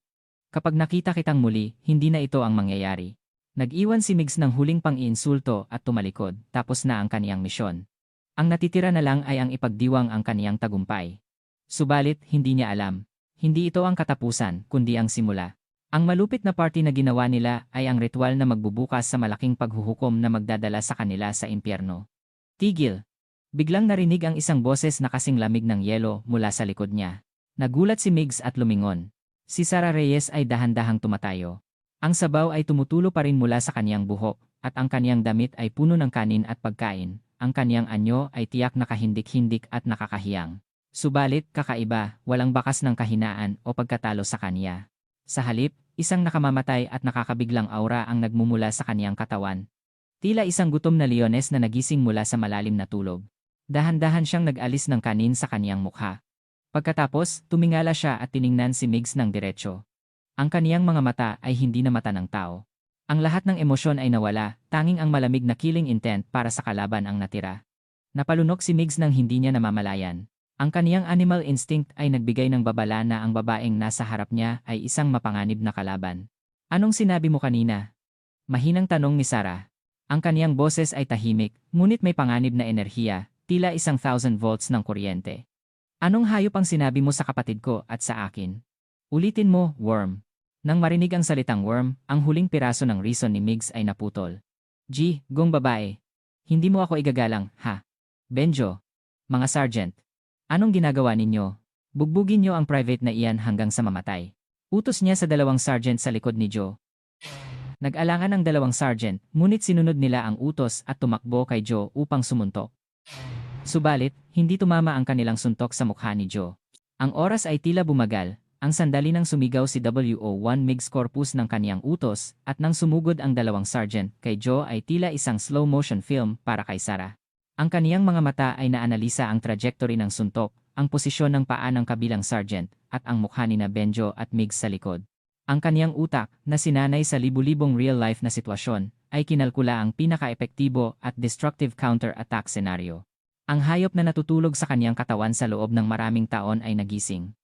Kapag nakita kitang muli, hindi na ito ang mangyayari. Nag-iwan si Migs ng huling pang-iinsulto at tumalikod, tapos na ang kaniyang misyon. Ang natitira na lang ay ang ipagdiwang ang kaniyang tagumpay. Subalit, hindi niya alam. Hindi ito ang katapusan, kundi ang simula. Ang malupit na party na ginawa nila ay ang ritual na magbubukas sa malaking paghuhukom na magdadala sa kanila sa impyerno. Tigil! Biglang narinig ang isang boses na kasing lamig ng yelo mula sa likod niya. Nagulat si Migs at lumingon. Si Sarah Reyes ay dahan-dahang tumatayo. Ang sabaw ay tumutulo pa rin mula sa kaniyang buhok, at ang kaniyang damit ay puno ng kanin at pagkain. Ang kaniyang anyo ay tiyak na kahindik-hindik at nakakahiyang. Subalit, kakaiba, walang bakas ng kahinaan o pagkatalo sa kaniya. Sa halip, isang nakamamatay at nakakabiglang aura ang nagmumula sa kaniyang katawan. Tila isang gutom na leones na nagising mula sa malalim na tulog. Dahan-dahan siyang nag-alis ng kanin sa kaniyang mukha. Pagkatapos, tumingala siya at tiningnan si Migs ng diretsyo. Ang kaniyang mga mata ay hindi na mata ng tao. Ang lahat ng emosyon ay nawala, tanging ang malamig na killing intent para sa kalaban ang natira. Napalunok si Migs nang hindi niya namamalayan. Ang kaniyang animal instinct ay nagbigay ng babala na ang babaeng nasa harap niya ay isang mapanganib na kalaban. Anong sinabi mo kanina? Mahinang tanong ni Sarah. Ang kaniyang boses ay tahimik, ngunit may panganib na enerhiya, tila 1,000 volts ng kuryente. Anong hayop ang sinabi mo sa kapatid ko at sa akin? Ulitin mo, worm. Nang marinig ang salitang worm, ang huling piraso ng reason ni Migs ay naputol. Gong babae. Hindi mo ako igagalang, ha? Benjo. Mga sergeant. Anong ginagawa ninyo? Bugbugin niyo ang private na iyan hanggang sa mamatay. Utos niya sa 2 sergeant sa likod ni Joe. Nag-alangan ang 2 sergeant, ngunit sinunod nila ang utos at tumakbo kay Joe upang sumuntok. Subalit, hindi tumama ang kanilang suntok sa mukha ni Joe. Ang oras ay tila bumagal, ang sandali nang sumigaw si WO1 Migs Corpus ng kaniyang utos, at nang sumugod ang 2 sergeant kay Joe ay tila isang slow-motion film para kay Sarah. Ang kaniyang mga mata ay naanalisa ang trajectory ng suntok, ang posisyon ng paa ng kabilang sergeant, at ang mukha ni Benjo at Migs sa likod. Ang kaniyang utak, na sinanay sa libu-libong real-life na sitwasyon, ay kinalkula ang pinaka-epektibo at destructive counter-attack scenario. Ang hayop na natutulog sa kaniyang katawan sa loob ng maraming taon ay nagising.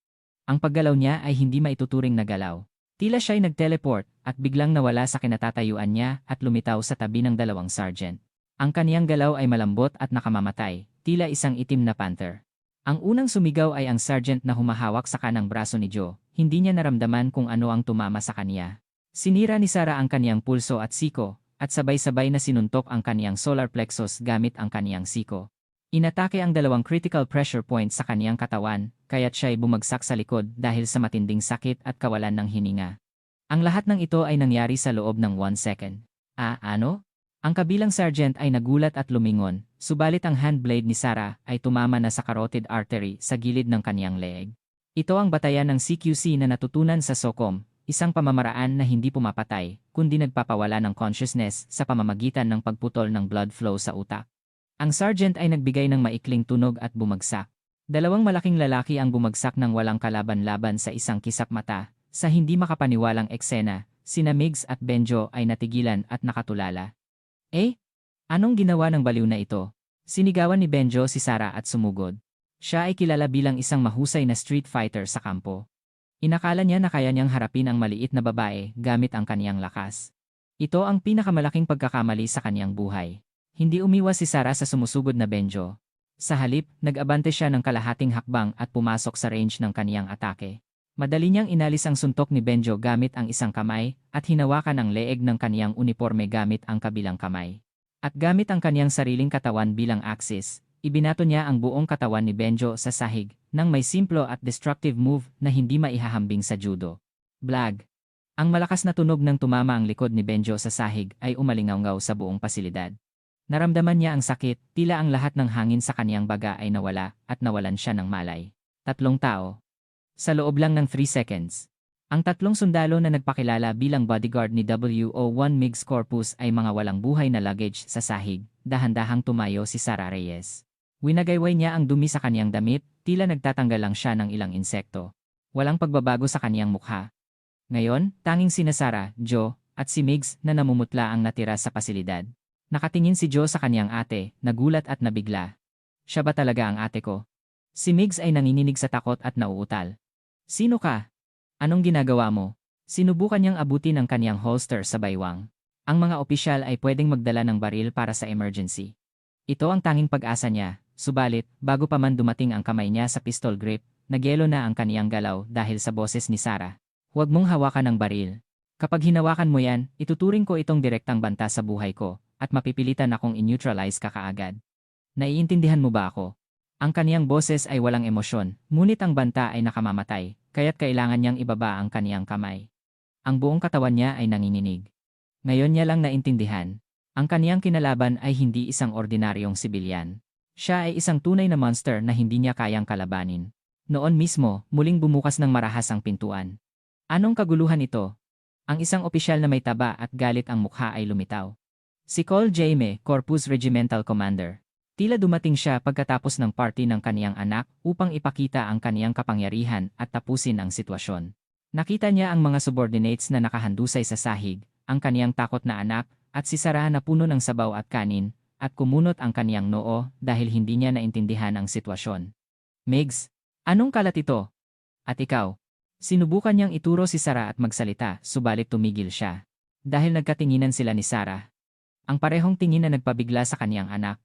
Ang paggalaw niya ay hindi maituturing na galaw. Tila siya'y nag-teleport at biglang nawala sa kinatatayuan niya at lumitaw sa tabi ng 2 sergeant. Ang kaniyang galaw ay malambot at nakamamatay, tila isang itim na panther. Ang unang sumigaw ay ang sergeant na humahawak sa kanang braso ni Joe. Hindi niya naramdaman kung ano ang tumama sa kaniya. Sinira ni Sarah ang kaniyang pulso at siko, at sabay-sabay na sinuntok ang kaniyang solar plexus gamit ang kaniyang siko. Inatake ang 2 critical pressure points sa kaniyang katawan, kaya't siya'y bumagsak sa likod dahil sa matinding sakit at kawalan ng hininga. Ang lahat ng ito ay nangyari sa loob ng 1 second. Ano? Ang kabilang sergeant ay nagulat at lumingon, subalit ang handblade ni Sarah ay tumama na sa carotid artery sa gilid ng kaniyang leeg. Ito ang batayan ng CQC na natutunan sa SOCOM, isang pamamaraan na hindi pumapatay, kundi nagpapawala ng consciousness sa pamamagitan ng pagputol ng blood flow sa utak. Ang sergeant ay nagbigay ng maikling tunog at bumagsak. 2 malaking lalaki ang bumagsak ng walang kalaban-laban sa isang kisap mata. Sa hindi makapaniwalang eksena, sina Migs at Benjo ay natigilan at nakatulala. Anong ginawa ng baliw na ito? Sinigawan ni Benjo si Sarah at sumugod. Siya ay kilala bilang isang mahusay na street fighter sa kampo. Inakala niya na kaya niyang harapin ang maliit na babae gamit ang kaniyang lakas. Ito ang pinakamalaking pagkakamali sa kaniyang buhay. Hindi umiwas si Sarah sa sumusugod na Benjo. Sa halip, nag-abante siya ng kalahating hakbang at pumasok sa range ng kaniyang atake. Madali niyang inalis ang suntok ni Benjo gamit ang isang kamay at hinawakan ang leeg ng kaniyang uniforme gamit ang kabilang kamay. At gamit ang kaniyang sariling katawan bilang axis, ibinato niya ang buong katawan ni Benjo sa sahig nang may simplo at destructive move na hindi maihahambing sa judo. Blag! Ang malakas na tunog ng tumama ang likod ni Benjo sa sahig ay umalingaw-ngaw sa buong pasilidad. Naramdaman niya ang sakit, tila ang lahat ng hangin sa kaniyang baga ay nawala at nawalan siya ng malay. 3 tao. Sa loob lang ng 3 seconds. Ang tatlong sundalo na nagpakilala bilang bodyguard ni WO1 Migs Corpus ay mga walang buhay na luggage sa sahig. Dahan-dahang tumayo si Sara Reyes. Winagayway niya ang dumi sa kaniyang damit, tila nagtatanggal lang siya ng ilang insekto. Walang pagbabago sa kaniyang mukha. Ngayon, tanging sina Sara, Joe, at si Migs na namumutla ang natira sa pasilidad. Nakatingin si Joe sa kaniyang ate, nagulat at nabigla. Siya ba talaga ang ate ko? Si Migs ay nanginginig sa takot at nauutal. Sino ka? Anong ginagawa mo? Sinubukan niyang abutin ang kaniyang holster sa baywang. Ang mga opisyal ay pwedeng magdala ng baril para sa emergency. Ito ang tanging pag-asa niya, subalit, bago pa man dumating ang kamay niya sa pistol grip, nagyelo na ang kaniyang galaw dahil sa boses ni Sara. Huwag mong hawakan ang baril. Kapag hinawakan mo yan, ituturing ko itong direktang banta sa buhay ko, at mapipilitan akong in-neutralize ka kaagad. Naiintindihan mo ba ako? Ang kaniyang boses ay walang emosyon, ngunit ang banta ay nakamamatay, kaya't kailangan niyang ibaba ang kaniyang kamay. Ang buong katawan niya ay nanginginig. Ngayon niya lang naintindihan. Ang kaniyang kinalaban ay hindi isang ordinaryong sibilyan. Siya ay isang tunay na monster na hindi niya kayang kalabanin. Noon mismo, muling bumukas ng marahas ang pintuan. Anong kaguluhan ito? Ang isang opisyal na may taba at galit ang mukha ay lumitaw. Si Col Jaime, Corpus Regimental Commander. Tila dumating siya pagkatapos ng party ng kaniyang anak upang ipakita ang kaniyang kapangyarihan at tapusin ang sitwasyon. Nakita niya ang mga subordinates na nakahandusay sa sahig, ang kaniyang takot na anak, at si Sara na puno ng sabaw at kanin, at kumunot ang kaniyang noo dahil hindi niya naintindihan ang sitwasyon. Migs, anong kalat ito? At ikaw? Sinubukan niyang ituro si Sara at magsalita, subalit tumigil siya. Dahil nagkatinginan sila ni Sara. Ang parehong tingin na nagpabigla sa kaniyang anak.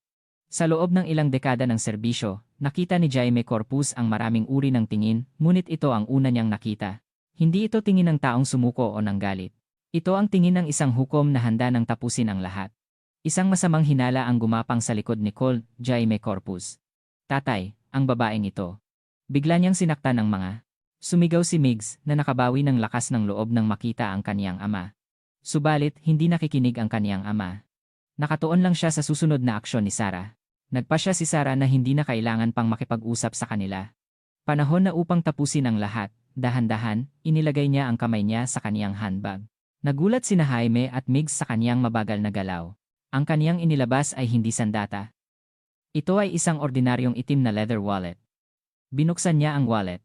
Sa loob ng ilang dekada ng serbisyo, nakita ni Jaime Corpus ang maraming uri ng tingin, ngunit ito ang una niyang nakita. Hindi ito tingin ng taong sumuko o ng galit. Ito ang tingin ng isang hukom na handa ng tapusin ang lahat. Isang masamang hinala ang gumapang sa likod ni Col Jaime Corpus. Tatay, ang babaeng ito. Bigla niyang sinaktan ang mga. Sumigaw si Migs na nakabawi ng lakas ng loob nang makita ang kaniyang ama. Subalit, hindi nakikinig ang kaniyang ama. Nakatuon lang siya sa susunod na aksyon ni Sara. Nagpa siya si Sara na hindi na kailangan pang makipag-usap sa kanila. Panahon na upang tapusin ang lahat, dahan-dahan, inilagay niya ang kamay niya sa kaniyang handbag. Nagulat sina Jaime at Migs sa kaniyang mabagal na galaw. Ang kaniyang inilabas ay hindi sandata. Ito ay isang ordinaryong itim na leather wallet. Binuksan niya ang wallet.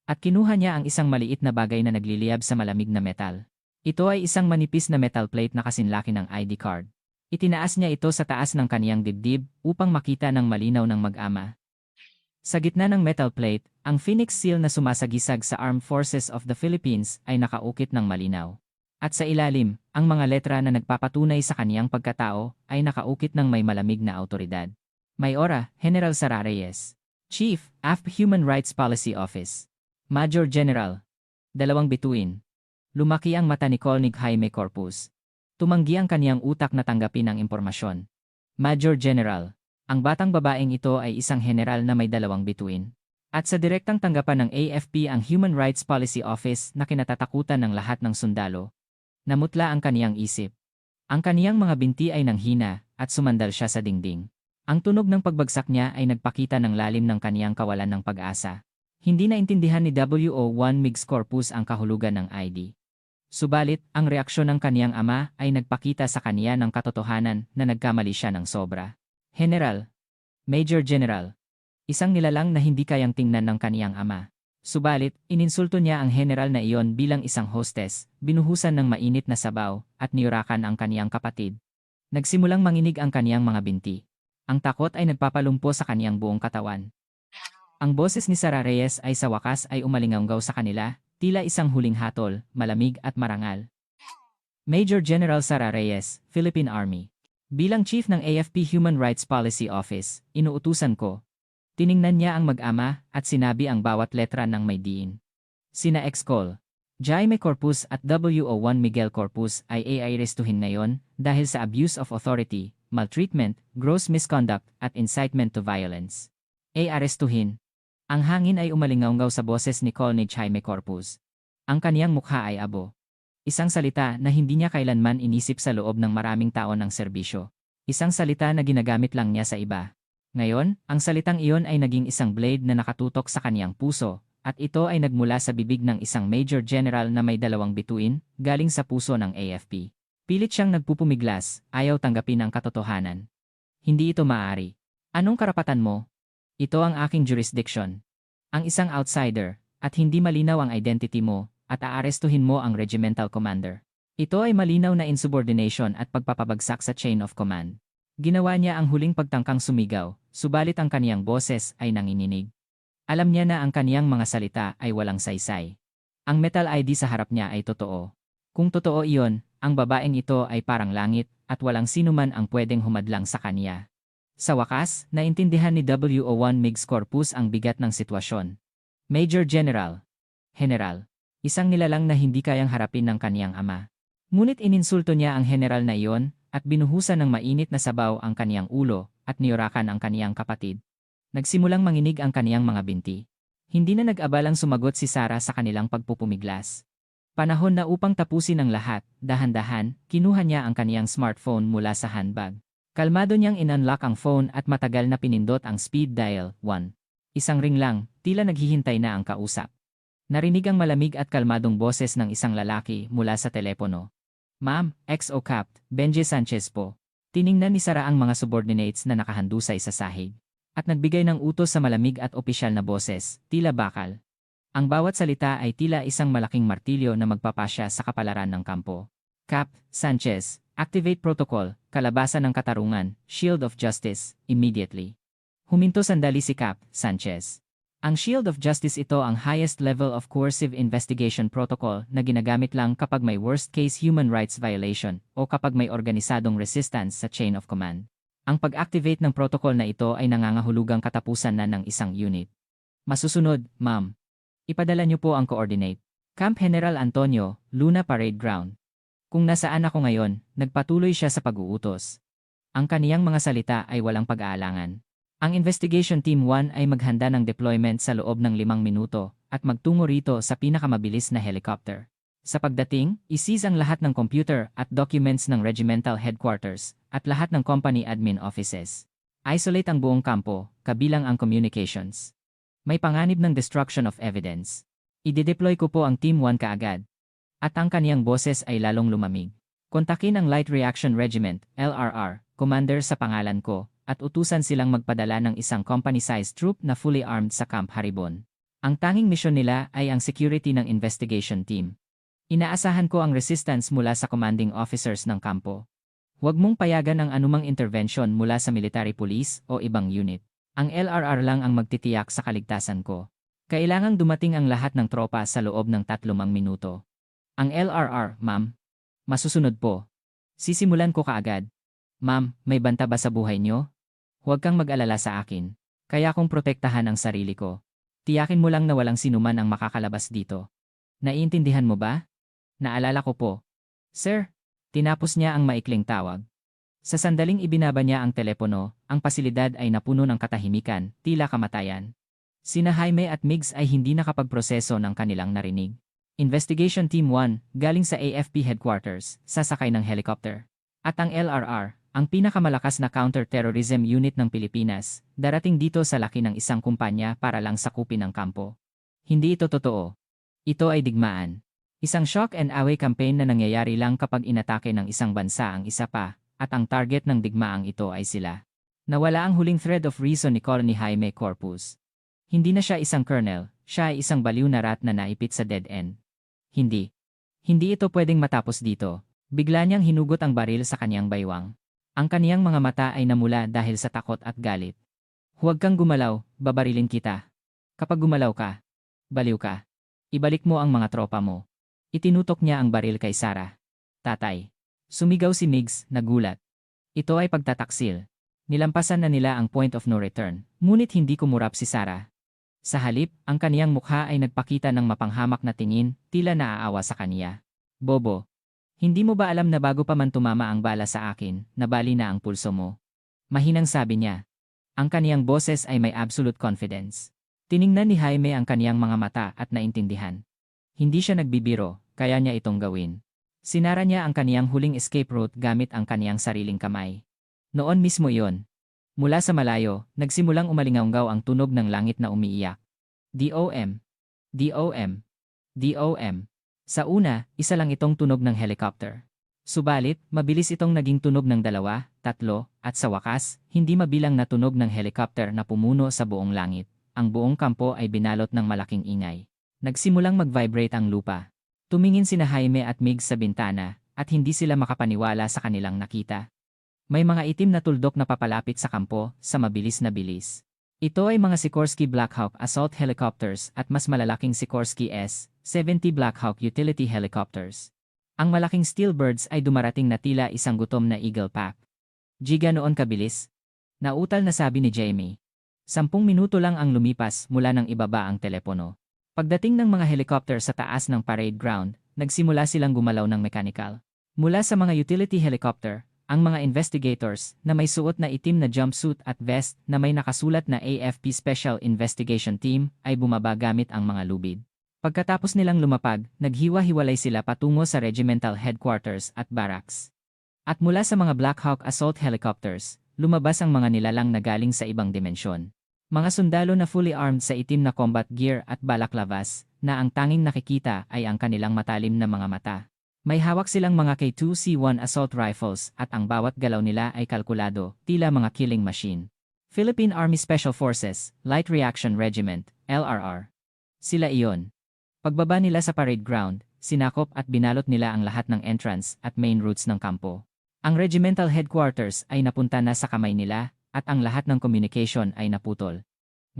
At kinuha niya ang isang maliit na bagay na nagliliyab sa malamig na metal. Ito ay isang manipis na metal plate na kasinlaki ng ID card. Itinaas niya ito sa taas ng kaniyang dibdib upang makita ng malinaw ng mag-ama. Sa gitna ng metal plate, ang Phoenix Seal na sumasagisag sa Armed Forces of the Philippines ay nakaukit ng malinaw. At sa ilalim, ang mga letra na nagpapatunay sa kaniyang pagkatao ay nakaukit ng may malamig na autoridad. Mayora, General Sara Reyes. Chief, AFP Human Rights Policy Office. Major General. Dalawang bituin. Lumaki ang mata ni Col Jaime Corpus. Tumanggi ang kaniyang utak na tanggapin ang impormasyon. Major General. Ang batang babaeng ito ay isang general na may dalawang bituin. At sa direktang tanggapan ng AFP ang Human Rights Policy Office na kinatatakutan ng lahat ng sundalo. Namutla ang kaniyang isip. Ang kaniyang mga binti ay nanghina at sumandal siya sa dingding. Ang tunog ng pagbagsak niya ay nagpakita ng lalim ng kaniyang kawalan ng pag-asa. Hindi naintindihan ni WO1 Migs Corpus ang kahulugan ng ID. Subalit, ang reaksyon ng kaniyang ama ay nagpakita sa kaniya ng katotohanan na nagkamali siya ng sobra. General. Major General. Isang nilalang na hindi kayang tingnan ng kaniyang ama. Subalit, ininsulto niya ang general na iyon bilang isang hostess, binuhusan ng mainit na sabaw, at niyurakan ang kaniyang kapatid. Nagsimulang manginig ang kaniyang mga binti. Ang takot ay nagpapalumpo sa kaniyang buong katawan. Ang boses ni Sara Reyes ay sa wakas ay umalinganggaw sa kanila, tila isang huling hatol, malamig at marangal. Major General Sara Reyes, Philippine Army. Bilang Chief ng AFP Human Rights Policy Office, inuutusan ko. Tiningnan niya ang mag-ama at sinabi ang bawat letra ng may diin. Sina Ex-Col Jaime Corpus at WO1 Miguel Corpus ay airestuhin ngayon dahil sa abuse of authority, maltreatment, gross misconduct at incitement to violence. Arestuhin. Ang hangin ay umalingaw sa boses ni Col Jaime Corpus. Ang kaniyang mukha ay abo. Isang salita na hindi niya kailanman inisip sa loob ng maraming taon ng serbisyo. Isang salita na ginagamit lang niya sa iba. Ngayon, ang salitang iyon ay naging isang blade na nakatutok sa kaniyang puso, At ito ay nagmula sa bibig ng isang major general na may dalawang bituin, galing sa puso ng AFP. Pilit siyang nagpupumiglas, ayaw tanggapin ang katotohanan. Hindi ito maaari. Anong karapatan mo? Ito ang aking jurisdiction. Ang isang outsider, at hindi malinaw ang identity mo, at aarestuhin mo ang regimental commander. Ito ay malinaw na insubordination at pagpapabagsak sa chain of command. Ginawa niya ang huling pagtangkang sumigaw, subalit ang kaniyang boses ay nanginginig. Alam niya na ang kaniyang mga salita ay walang saysay. Ang metal ID sa harap niya ay totoo. Kung totoo iyon, ang babaeng ito ay parang langit at walang sinuman ang pwedeng humadlang sa kaniya. Sa wakas, naintindihan ni WO1 Migs Corpus ang bigat ng sitwasyon. Major General. General. Isang nilalang na hindi kayang harapin ng kaniyang ama. Ngunit ininsulto niya ang general na iyon at binuhusan ng mainit na sabaw ang kaniyang ulo at niyurakan ang kaniyang kapatid. Nagsimulang manginig ang kaniyang mga binti. Hindi na nag-abalang sumagot si Sarah sa kanilang pagpupumiglas. Panahon na upang tapusin ang lahat, dahan-dahan, kinuha niya ang kaniyang smartphone mula sa handbag. Kalmado niyang in-unlock ang phone at matagal na pinindot ang speed dial, 1. Isang ring lang, tila naghihintay na ang kausap. Narinig ang malamig at kalmadong boses ng isang lalaki mula sa telepono. Ma'am, XO Capt. Benji Sanchez po. Tiningnan ni Sarah ang mga subordinates na nakahandusay sa sahig. At nagbigay ng utos sa malamig at opisyal na boses, tila bakal. Ang bawat salita ay tila isang malaking martilyo na magpapasya sa kapalaran ng kampo. Cap. Sanchez, activate protocol, kalabasan ng katarungan, shield of justice, immediately. Huminto sandali si Cap. Sanchez. Ang shield of justice ito ang highest level of coercive investigation protocol na ginagamit lang kapag may worst-case human rights violation o kapag may organisadong resistance sa chain of command. Ang pag-activate ng protocol na ito ay nangangahulugang katapusan na ng isang unit. Masusunod, ma'am. Ipadala niyo po ang coordinate. Camp General Antonio, Luna Parade Ground. Kung nasaan ako ngayon, nagpatuloy siya sa pag-uutos. Ang kaniyang mga salita ay walang pag-aalangan. Ang Investigation Team 1 ay maghanda ng deployment sa loob ng 5 minuto at magtungo rito sa pinakamabilis na helicopter. Sa pagdating, i-seize ang lahat ng computer at documents ng regimental headquarters at lahat ng company admin offices. Isolate ang buong kampo, kabilang ang communications. May panganib ng destruction of evidence. Ide-deploy ko po ang Team 1 kaagad. At ang kaniyang boses ay lalong lumamig. Kontakin ang Light Reaction Regiment, LRR, commander sa pangalan ko, at utusan silang magpadala ng isang company-sized troop na fully armed sa Camp Haribon. Ang tanging misyon nila ay ang security ng investigation team. Inaasahan ko ang resistance mula sa commanding officers ng kampo. Huwag mong payagan ang anumang intervention mula sa military police o ibang unit. Ang LRR lang ang magtitiyak sa kaligtasan ko. Kailangang dumating ang lahat ng tropa sa loob ng 3 minuto. Ang LRR, ma'am. Masusunod po. Sisimulan ko kaagad. Ma'am, may banta ba sa buhay niyo? Huwag kang mag-alala sa akin. Kaya kong protektahan ang sarili ko. Tiyakin mo lang na walang sinuman ang makakalabas dito. Naiintindihan mo ba? Naalala ko po. Sir, tinapos niya ang maikling tawag. Sa sandaling ibinaba niya ang telepono, ang pasilidad ay napuno ng katahimikan, tila kamatayan. Sina Jaime at Migs ay hindi nakapagproseso ng kanilang narinig. Investigation Team 1, galing sa AFP headquarters, sasakay ng helicopter. At ang LRR, ang pinakamalakas na counter-terrorism unit ng Pilipinas, darating dito sa laki ng isang kumpanya para lang sakupin ang kampo. Hindi ito totoo. Ito ay digmaan. Isang shock and awe campaign na nangyayari lang kapag inatake ng isang bansa ang isa pa, at ang target ng digmaang ito ay sila. Nawala ang huling thread of reason ni Colonel Jaime Corpus. Hindi na siya isang colonel, siya ay isang baliw na rat na naipit sa dead end. Hindi. Hindi ito pwedeng matapos dito. Bigla niyang hinugot ang baril sa kaniyang baywang. Ang kaniyang mga mata ay namula dahil sa takot at galit. Huwag kang gumalaw, babarilin kita. Kapag gumalaw ka, baliw ka. Ibalik mo ang mga tropa mo. Itinutok niya ang baril kay Sarah. Tatay. Sumigaw si Migs, nagulat. Ito ay pagtataksil. Nilampasan na nila ang point of no return, ngunit hindi kumurap si Sarah. Sa halip, ang kaniyang mukha ay nagpakita ng mapanghamak na tingin, tila naaawa sa kaniya. Bobo. Hindi mo ba alam na bago pa man tumama ang bala sa akin, nabali na ang pulso mo? Mahinang sabi niya. Ang kaniyang boses ay may absolute confidence. Tiningnan ni Jaime ang kaniyang mga mata at naintindihan. Hindi siya nagbibiro, kaya niya itong gawin. Sinara niya ang kaniyang huling escape route gamit ang kaniyang sariling kamay. Noon mismo iyon. Mula sa malayo, nagsimulang umalingaunggaw ang tunog ng langit na umiiyak. DOM. DOM. DOM. Sa una, isa lang itong tunog ng helicopter. Subalit, mabilis itong naging tunog ng 2, 3, at sa wakas, hindi mabilang na tunog ng helicopter na pumuno sa buong langit. Ang buong kampo ay binalot ng malaking ingay. Nagsimulang mag-vibrate ang lupa. Tumingin sina Jaime at Migs sa bintana, at hindi sila makapaniwala sa kanilang nakita. May mga itim na tuldok na papalapit sa kampo, sa mabilis na bilis. Ito ay mga Sikorsky Black Hawk assault helicopters at mas malalaking Sikorsky S-70 Black Hawk utility helicopters. Ang malaking Steelbirds ay dumarating na tila isang gutom na Eagle Pack. Giga noon kabilis? Nautal na sabi ni Jamie. 10 minuto lang ang lumipas mula nang ibaba ang telepono. Pagdating ng mga helicopter sa taas ng parade ground, nagsimula silang gumalaw ng mechanical. Mula sa mga utility helicopter, ang mga investigators na may suot na itim na jumpsuit at vest na may nakasulat na AFP Special Investigation Team ay bumaba gamit ang mga lubid. Pagkatapos nilang lumapag, naghiwa-hiwalay sila patungo sa regimental headquarters at barracks. At mula sa mga Black Hawk assault helicopters, lumabas ang mga nilalang na galing sa ibang dimensyon. Mga sundalo na fully armed sa itim na combat gear at balaklavas, na ang tanging nakikita ay ang kanilang matalim na mga mata. May hawak silang mga K2C1 assault rifles at ang bawat galaw nila ay kalkulado, tila mga killing machine. Philippine Army Special Forces, Light Reaction Regiment, LRR. Sila iyon. Pagbaba nila sa parade ground, sinakop at binalot nila ang lahat ng entrance at main routes ng kampo. Ang regimental headquarters ay napunta na sa kamay nila, at ang lahat ng communication ay naputol.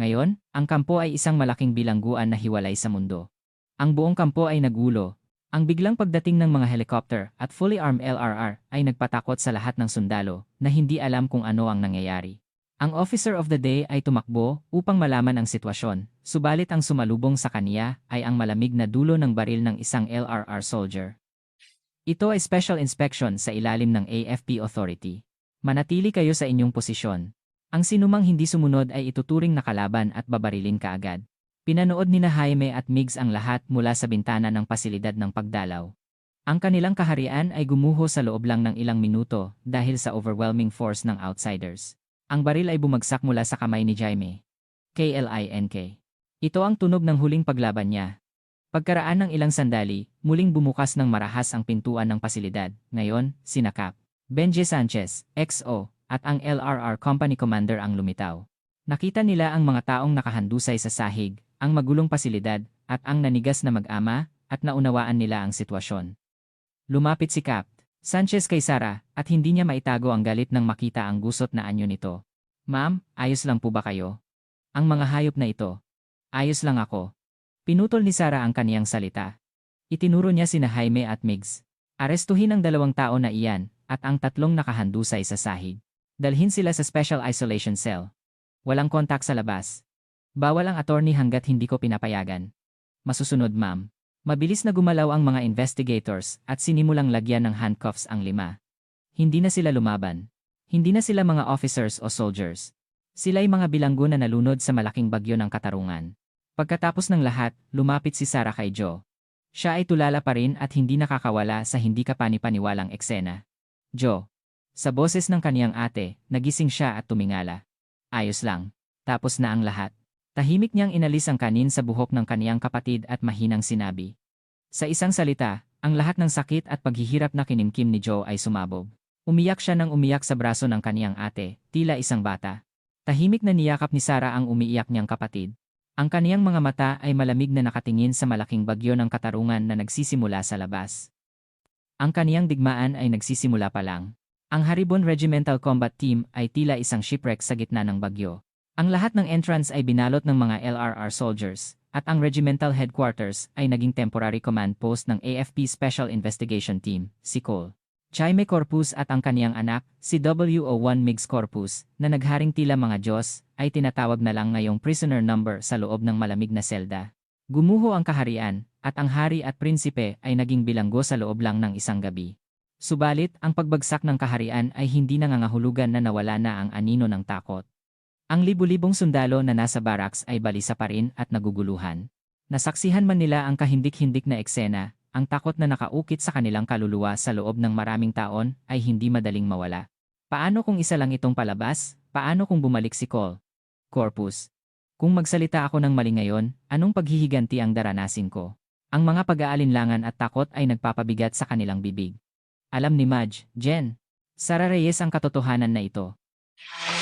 Ngayon, ang kampo ay isang malaking bilangguan na hiwalay sa mundo. Ang buong kampo ay nagulo. Ang biglang pagdating ng mga helicopter at fully armed LRR ay nagpatakot sa lahat ng sundalo na hindi alam kung ano ang nangyayari. Ang officer of the day ay tumakbo upang malaman ang sitwasyon, subalit ang sumalubong sa kaniya ay ang malamig na dulo ng baril ng isang LRR soldier. Ito ay special inspection sa ilalim ng AFP authority. Manatili kayo sa inyong posisyon. Ang sinumang hindi sumunod ay ituturing na kalaban at babarilin kaagad. Pinanood ni Jaime at Migs ang lahat mula sa bintana ng pasilidad ng pagdalaw. Ang kanilang kaharian ay gumuho sa loob lang ng ilang minuto dahil sa overwhelming force ng outsiders. Ang baril ay bumagsak mula sa kamay ni Jaime. KLINK. Ito ang tunog ng huling paglaban niya. Pagkaraan ng ilang sandali, muling bumukas ng marahas ang pintuan ng pasilidad. Ngayon, sina Cap. Benji Sanchez, XO, at ang LRR Company Commander ang lumitaw. Nakita nila ang mga taong nakahandusay sa sahig, ang magulong pasilidad, at ang nanigas na mag-ama, at naunawaan nila ang sitwasyon. Lumapit si Cap. Sanchez kay Sarah, at hindi niya maitago ang galit nang makita ang gusot na anyo nito. Ma'am, ayos lang po ba kayo? Ang mga hayop na ito. Ayos lang ako. Pinutol ni Sarah ang kaniyang salita. Itinuro niya sina Jaime at Migs. Arestuhin ang 2 tao na iyan, at ang 3 nakahandusay sa sahig. Dalhin sila sa special isolation cell. Walang kontak sa labas. Bawal ang attorney hanggat hindi ko pinapayagan. Masusunod ma'am. Mabilis na gumalaw ang mga investigators at sinimulang lagyan ng handcuffs ang 5. Hindi na sila lumaban. Hindi na sila mga officers o soldiers. Sila'y mga bilanggo na nalunod sa malaking bagyo ng katarungan. Pagkatapos ng lahat, lumapit si Sarah kay Joe. Siya ay tulala pa rin at hindi nakakawala sa hindi kapani-paniwalang eksena. Joe. Sa boses ng kaniyang ate, nagising siya at tumingala. Ayos lang. Tapos na ang lahat. Tahimik niyang inalis ang kanin sa buhok ng kaniyang kapatid at mahinang sinabi. Sa isang salita, ang lahat ng sakit at paghihirap na kinimkim ni Joe ay sumabog. Umiyak siya nang umiyak sa braso ng kaniyang ate, tila isang bata. Tahimik na niyakap ni Sarah ang umiiyak niyang kapatid. Ang kaniyang mga mata ay malamig na nakatingin sa malaking bagyo ng katarungan na nagsisimula sa labas. Ang kaniyang digmaan ay nagsisimula pa lang. Ang Haribon Regimental Combat Team ay tila isang shipwreck sa gitna ng bagyo. Ang lahat ng entrance ay binalot ng mga LRR soldiers, at ang regimental headquarters ay naging temporary command post ng AFP Special Investigation Team, si Cole. Jaime Corpus at ang kaniyang anak, si WO1 Migs Corpus, na nagharing tila mga Diyos, ay tinatawag na lang ngayong prisoner number sa loob ng malamig na selda. Gumuho ang kaharian, at ang hari at prinsipe ay naging bilanggo sa loob lang ng isang gabi. Subalit, ang pagbagsak ng kaharian ay hindi nangangahulugan na nawala na ang anino ng takot. Ang libu-libong sundalo na nasa barracks ay balisa pa rin at naguguluhan. Nasaksihan man nila ang kahindik-hindik na eksena, ang takot na nakaukit sa kanilang kaluluwa sa loob ng maraming taon ay hindi madaling mawala. Paano kung isa lang itong palabas? Paano kung bumalik si Cole? Corpus. Kung magsalita ako ng mali ngayon, anong paghihiganti ang daranasin ko? Ang mga pag-aalinlangan at takot ay nagpapabigat sa kanilang bibig. Alam ni Madge, Jen, Sara Reyes ang katotohanan na ito.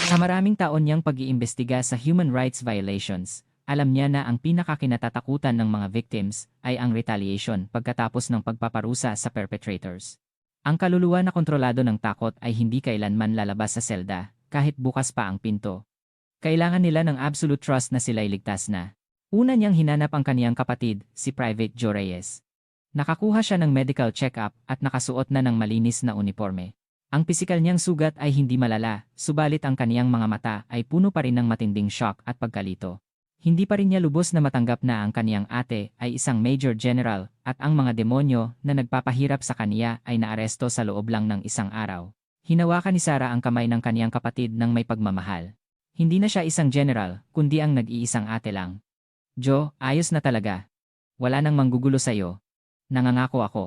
Sa maraming taon niyang pag-iimbestiga sa human rights violations, alam niya na ang pinakakinatatakutan ng mga victims ay ang retaliation pagkatapos ng pagpaparusa sa perpetrators. Ang kaluluwa na kontrolado ng takot ay hindi kailanman lalabas sa selda, kahit bukas pa ang pinto. Kailangan nila ng absolute trust na sila'y ligtas na. Una niyang hinanap ang kaniyang kapatid, si Private Joe Reyes. Nakakuha siya ng medical check-up at nakasuot na ng malinis na uniforme. Ang pisikal niyang sugat ay hindi malala, subalit ang kaniyang mga mata ay puno pa rin ng matinding shock at pagkalito. Hindi pa rin niya lubos na matanggap na ang kaniyang ate ay isang major general at ang mga demonyo na nagpapahirap sa kaniya ay naaresto sa loob lang ng isang araw. Hinawakan ni Sara ang kamay ng kaniyang kapatid ng may pagmamahal. Hindi na siya isang general, kundi ang nag-iisang ate lang. Joe, ayos na talaga. Wala nang manggugulo sa'yo. Nangangako ako.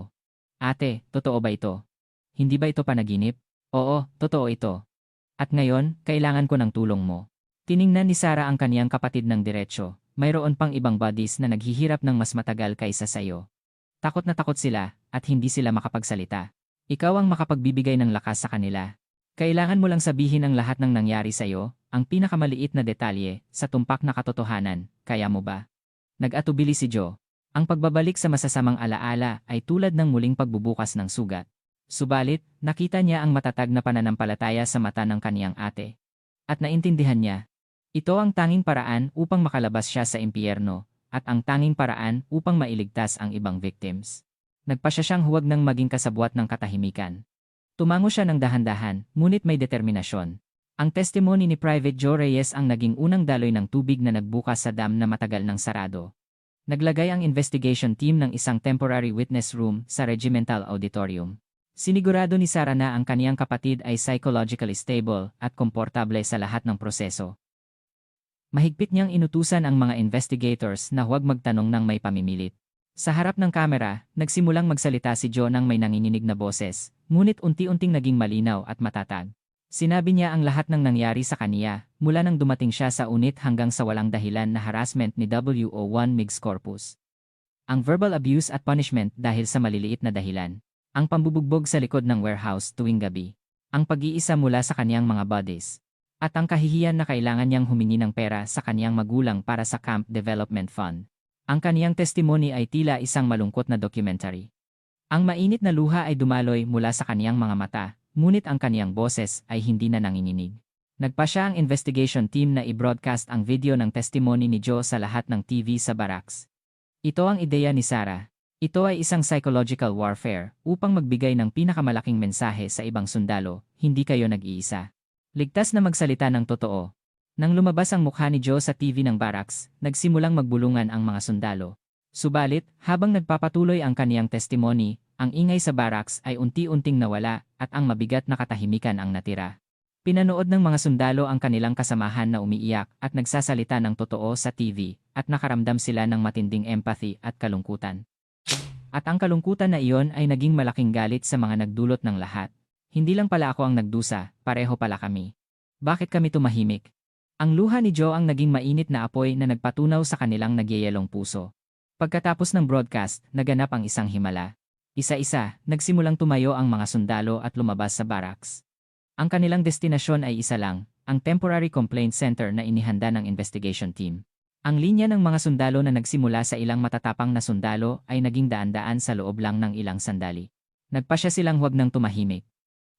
Ate, totoo ba ito? Hindi ba ito panaginip? Oo, totoo ito. At ngayon, kailangan ko ng tulong mo. Tiningnan ni Sara ang kaniyang kapatid ng diretsyo. Mayroon pang ibang buddies na naghihirap ng mas matagal kaysa sayo. Takot na takot sila at hindi sila makapagsalita. Ikaw ang makapagbibigay ng lakas sa kanila. Kailangan mo lang sabihin ang lahat ng nangyari sa'yo, ang pinakamaliit na detalye, sa tumpak na katotohanan. Kaya mo ba? Nag-atubili si Joe. Ang pagbabalik sa masasamang alaala ay tulad ng muling pagbubukas ng sugat. Subalit, nakita niya ang matatag na pananampalataya sa mata ng kaniyang ate. At naintindihan niya. Ito ang tanging paraan upang makalabas siya sa impyerno, at ang tanging paraan upang mailigtas ang ibang victims. Nagpasya siyang huwag nang maging kasabwat ng katahimikan. Tumango siya ng dahan-dahan, ngunit may determinasyon. Ang testimony ni Private Joe Reyes ang naging unang daloy ng tubig na nagbukas sa dam na matagal nang sarado. Naglagay ang investigation team ng isang temporary witness room sa Regimental Auditorium. Sinigurado ni Sara na ang kaniyang kapatid ay psychologically stable at komportable sa lahat ng proseso. Mahigpit niyang inutusan ang mga investigators na huwag magtanong ng may pamimilit. Sa harap ng kamera, nagsimulang magsalita si Joe ng may nanginginig na boses, ngunit unti-unting naging malinaw at matatag. Sinabi niya ang lahat ng nangyari sa kaniya, mula nang dumating siya sa unit hanggang sa walang dahilan na harassment ni WO1 Migs Corpus. Ang verbal abuse at punishment dahil sa maliliit na dahilan. Ang pambubugbog sa likod ng warehouse tuwing gabi. Ang pag-iisa mula sa kaniyang mga buddies. At ang kahihiyan na kailangan niyang humingi ng pera sa kaniyang magulang para sa Camp Development Fund. Ang kaniyang testimony ay tila isang malungkot na documentary. Ang mainit na luha ay dumaloy mula sa kaniyang mga mata, ngunit ang kaniyang boses ay hindi na nanginginig. Nagpasya ang investigation team na i-broadcast ang video ng testimony ni Joe sa lahat ng TV sa barracks. Ito ang ideya ni Sara. Ito ay isang psychological warfare upang magbigay ng pinakamalaking mensahe sa ibang sundalo, hindi kayo nag-iisa. Ligtas na magsalita ng totoo. Nang lumabas ang mukha ni Joe sa TV ng barracks, nagsimulang magbulungan ang mga sundalo. Subalit, habang nagpapatuloy ang kaniyang testimony, ang ingay sa barracks ay unti-unting nawala at ang mabigat na katahimikan ang natira. Pinanood ng mga sundalo ang kanilang kasamahan na umiiyak at nagsasalita ng totoo sa TV at nakaramdam sila ng matinding empathy at kalungkutan. At ang kalungkutan na iyon ay naging malaking galit sa mga nagdulot ng lahat. Hindi lang pala ako ang nagdusa, pareho pala kami. Bakit kami tumahimik? Ang luha ni Joe ang naging mainit na apoy na nagpatunaw sa kanilang nagyayalong puso. Pagkatapos ng broadcast, naganap ang isang himala. Isa-isa, nagsimulang tumayo ang mga sundalo at lumabas sa barracks. Ang kanilang destinasyon ay isa lang, ang Temporary Complaint Center na inihanda ng investigation team. Ang linya ng mga sundalo na nagsimula sa ilang matatapang na sundalo ay naging daan-daan sa loob lang ng ilang sandali. Nagpasya silang huwag nang tumahimik.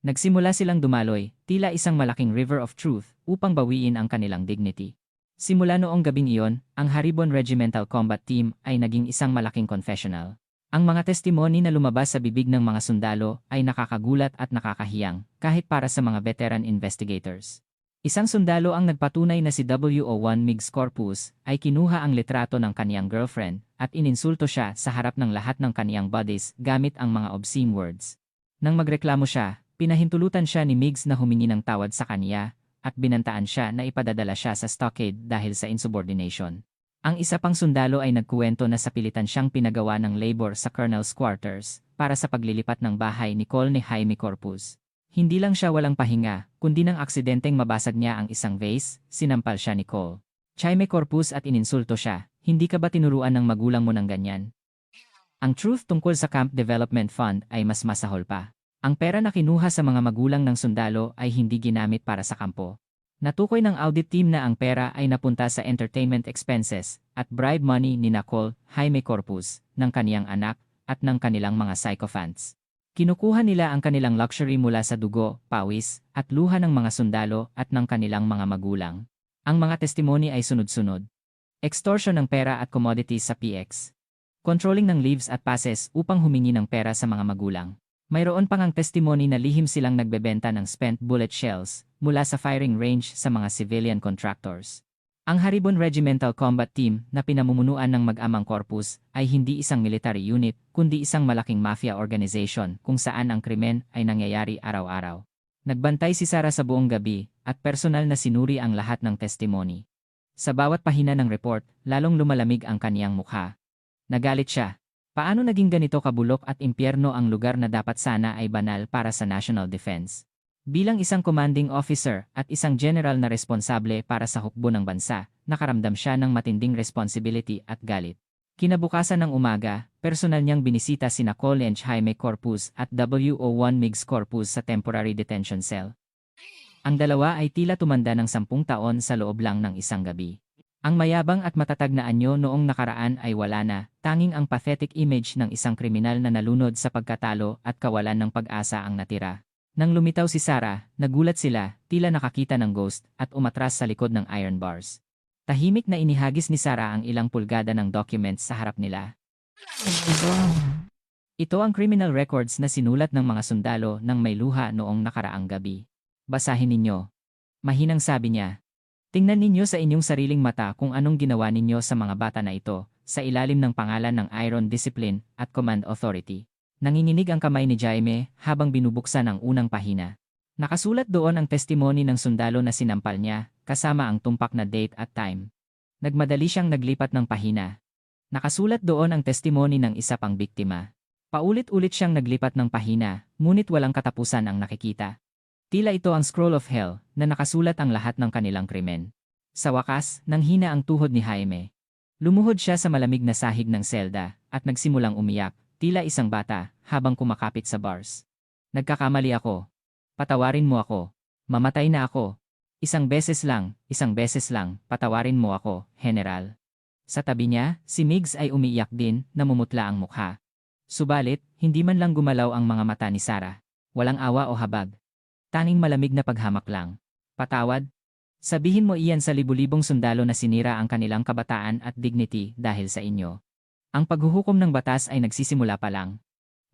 Nagsimula silang dumaloy, tila isang malaking river of truth, upang bawiin ang kanilang dignity. Simula noong gabing iyon, ang Haribon Regimental Combat Team ay naging isang malaking confessional. Ang mga testimony na lumabas sa bibig ng mga sundalo ay nakakagulat at nakakahiyang, kahit para sa mga veteran investigators. Isang sundalo ang nagpatunay na si WO1 Migs Corpus ay kinuha ang litrato ng kaniyang girlfriend at ininsulto siya sa harap ng lahat ng kaniyang buddies gamit ang mga obscene words. Nang magreklamo siya, pinahintulutan siya ni Migs na humingi ng tawad sa kaniya at binantaan siya na ipadadala siya sa stockade dahil sa insubordination. Ang isa pang sundalo ay nagkuwento na sapilitan siyang pinagawa ng labor sa Colonel's quarters para sa paglilipat ng bahay ni Col ni Jaime Corpus. Hindi lang siya walang pahinga, kundi nang aksidenteng mabasag niya ang isang vase, sinampal siya ni Cole. Jaime Corpus at ininsulto siya, hindi ka ba tinuruan ng magulang mo ng ganyan? Ang truth tungkol sa Camp Development Fund ay mas masahol pa. Ang pera na kinuha sa mga magulang ng sundalo ay hindi ginamit para sa kampo. Natukoy ng audit team na ang pera ay napunta sa entertainment expenses at bribe money ni Nicole, Jaime Corpus, ng kaniyang anak, at ng kanilang mga sycophants. Kinukuha nila ang kanilang luxury mula sa dugo, pawis, at luha ng mga sundalo at ng kanilang mga magulang. Ang mga testimony ay sunod-sunod. Extortion ng pera at commodities sa PX. Controlling ng leaves at passes upang humingi ng pera sa mga magulang. Mayroon pang ang testimony na lihim silang nagbebenta ng spent bullet shells mula sa firing range sa mga civilian contractors. Ang Haribon Regimental Combat Team na pinamumunuan ng mag-amang Corpus ay hindi isang military unit kundi isang malaking mafia organization kung saan ang krimen ay nangyayari araw-araw. Nagbantay si Sarah sa buong gabi at personal na sinuri ang lahat ng testimony. Sa bawat pahina ng report, lalong lumalamig ang kaniyang mukha. Nagalit siya. Paano naging ganito kabulok at impyerno ang lugar na dapat sana ay banal para sa national defense? Bilang isang commanding officer at isang general na responsable para sa hukbo ng bansa, nakaramdam siya ng matinding responsibility at galit. Kinabukasan ng umaga, personal niyang binisita sina Nicole and Jaime Corpus at WO1 Migs Corpus sa temporary detention cell. Ang dalawa ay tila tumanda ng 10 taon sa loob lang ng isang gabi. Ang mayabang at matatag na anyo noong nakaraan ay wala na, tanging ang pathetic image ng isang kriminal na nalunod sa pagkatalo at kawalan ng pag-asa ang natira. Nang lumitaw si Sarah, nagulat sila, tila nakakita ng ghost, at umatras sa likod ng iron bars. Tahimik na inihagis ni Sarah ang ilang pulgada ng documents sa harap nila. Ito ang criminal records na sinulat ng mga sundalo ng may luha noong nakaraang gabi. Basahin ninyo. Mahinang sabi niya. Tingnan ninyo sa inyong sariling mata kung anong ginawa ninyo sa mga bata na ito, sa ilalim ng pangalan ng Iron Discipline at Command Authority. Nanginginig ang kamay ni Jaime habang binubuksan ang unang pahina. Nakasulat doon ang testimony ng sundalo na sinampal niya, kasama ang tumpak na date at time. Nagmadali siyang naglipat ng pahina. Nakasulat doon ang testimony ng isa pang biktima. Paulit-ulit siyang naglipat ng pahina, ngunit walang katapusan ang nakikita. Tila ito ang scroll of hell na nakasulat ang lahat ng kanilang krimen. Sa wakas, nanghina ang tuhod ni Jaime. Lumuhod siya sa malamig na sahig ng selda at nagsimulang umiyak, tila isang bata, habang kumakapit sa bars. Nagkakamali ako. Patawarin mo ako. Mamatay na ako. Isang beses lang, patawarin mo ako, General. Sa tabi niya, si Migs ay umiiyak din, namumutla ang mukha. Subalit, hindi man lang gumalaw ang mga mata ni Sarah. Walang awa o habag. Tanging malamig na paghamak lang. Patawad? Sabihin mo iyan sa libu-libong sundalo na sinira ang kanilang kabataan at dignity dahil sa inyo. Ang paghuhukom ng batas ay nagsisimula pa lang.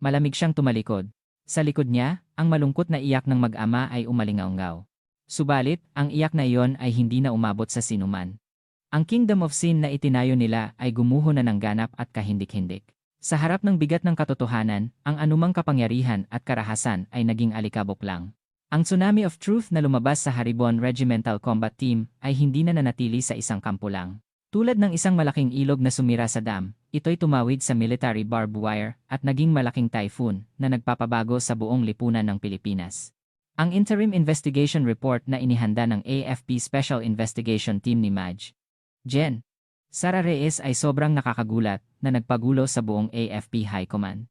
Malamig siyang tumalikod. Sa likod niya, ang malungkot na iyak ng mag-ama ay umalingaungaw. Subalit, ang iyak na iyon ay hindi na umabot sa sinuman. Ang kingdom of sin na itinayo nila ay gumuho na ng ganap at kahindik-hindik. Sa harap ng bigat ng katotohanan, ang anumang kapangyarihan at karahasan ay naging alikabok lang. Ang tsunami of truth na lumabas sa Haribon Regimental Combat Team ay hindi na nanatili sa isang kampo lang. Tulad ng isang malaking ilog na sumira sa dam, ito'y tumawid sa military barbed wire at naging malaking typhoon na nagpapabago sa buong lipunan ng Pilipinas. Ang interim investigation report na inihanda ng AFP Special Investigation Team ni Maj. Gen. Sara Reyes ay sobrang nakakagulat na nagpagulo sa buong AFP High Command.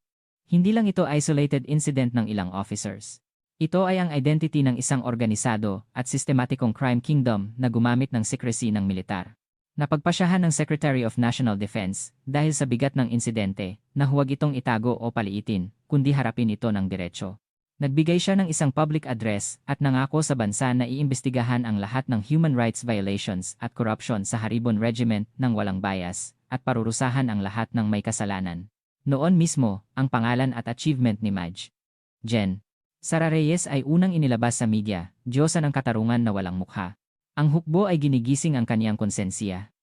Hindi lang ito isolated incident ng ilang officers. Ito ay ang identity ng isang organisado at sistematikong crime kingdom na gumamit ng secrecy ng militar. Napagpasyahan ng Secretary of National Defense dahil sa bigat ng insidente na huwag itong itago o paliitin, kundi harapin ito ng diretsyo. Nagbigay siya ng isang public address at nangako sa bansa na iimbestigahan ang lahat ng human rights violations at corruption sa Haribon Regiment ng walang bias at parurusahan ang lahat ng may kasalanan. Noon mismo, ang pangalan at achievement ni Maj. Gen. Sara Reyes ay unang inilabas sa media, diyosa ng katarungan na walang mukha. Ang hukbo ay ginigising ang kaniyang konsensiya.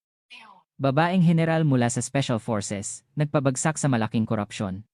Babaeng general mula sa Special Forces, nagpabagsak sa malaking korupsyon.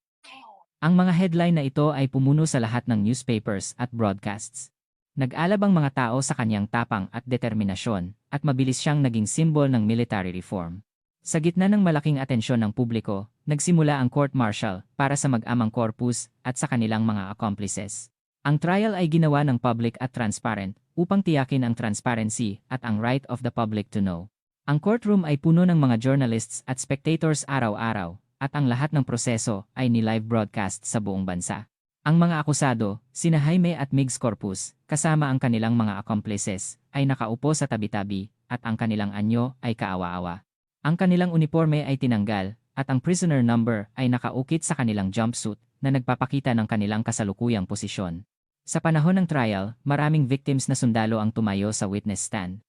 Ang mga headline na ito ay pumuno sa lahat ng newspapers at broadcasts. Nag-alab ang mga tao sa kaniyang tapang at determinasyon, at mabilis siyang naging simbol ng military reform. Sa gitna ng malaking atensyon ng publiko, nagsimula ang court-martial para sa mag-amang Corpus at sa kanilang mga accomplices. Ang trial ay ginawa ng public at transparent upang tiyakin ang transparency at ang right of the public to know. Ang courtroom ay puno ng mga journalists at spectators araw-araw, at ang lahat ng proseso ay ni-live broadcast sa buong bansa. Ang mga akusado, sina Jaime at Migs Corpus, kasama ang kanilang mga accomplices, ay nakaupo sa tabi-tabi, at ang kanilang anyo ay kaawa-awa. Ang kanilang uniforme ay tinanggal, at ang prisoner number ay nakaukit sa kanilang jumpsuit na nagpapakita ng kanilang kasalukuyang posisyon. Sa panahon ng trial, maraming victims na sundalo ang tumayo sa witness stand.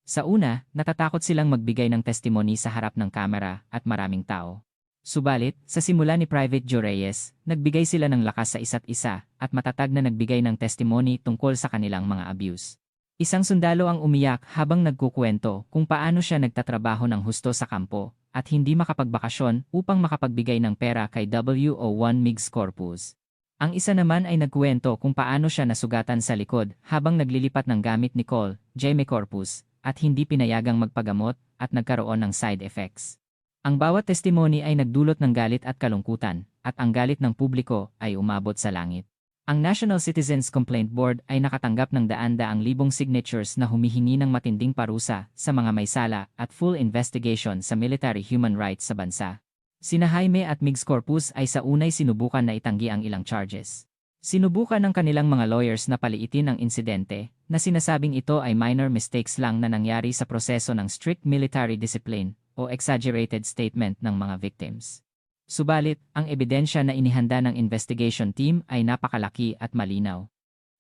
Sa una, natatakot silang magbigay ng testimony sa harap ng kamera at maraming tao. Subalit, sa simula ni Private Joe Reyes, nagbigay sila ng lakas sa isa't isa at matatag na nagbigay ng testimony tungkol sa kanilang mga abuse. Isang sundalo ang umiyak habang nagkukwento kung paano siya nagtatrabaho ng husto sa kampo at hindi makapagbakasyon upang makapagbigay ng pera kay WO1 Migs Corpus. Ang isa naman ay nagkwento kung paano siya nasugatan sa likod habang naglilipat ng gamit ni Col, Jaime Corpus, at hindi pinayagang magpagamot at nagkaroon ng side effects. Ang bawat testimony ay nagdulot ng galit at kalungkutan, at ang galit ng publiko ay umabot sa langit. Ang National Citizens Complaint Board ay nakatanggap ng daan-daang libong signatures na humihingi ng matinding parusa sa mga may sala at full investigation sa military human rights sa bansa. Sina Jaime at Migs Corpus ay sa unay sinubukan na itanggi ang ilang charges. Sinubukan ng kanilang mga lawyers na paliitin ang insidente, na sinasabing ito ay minor mistakes lang na nangyari sa proseso ng strict military discipline o exaggerated statement ng mga victims. Subalit, ang ebidensya na inihanda ng investigation team ay napakalaki at malinaw.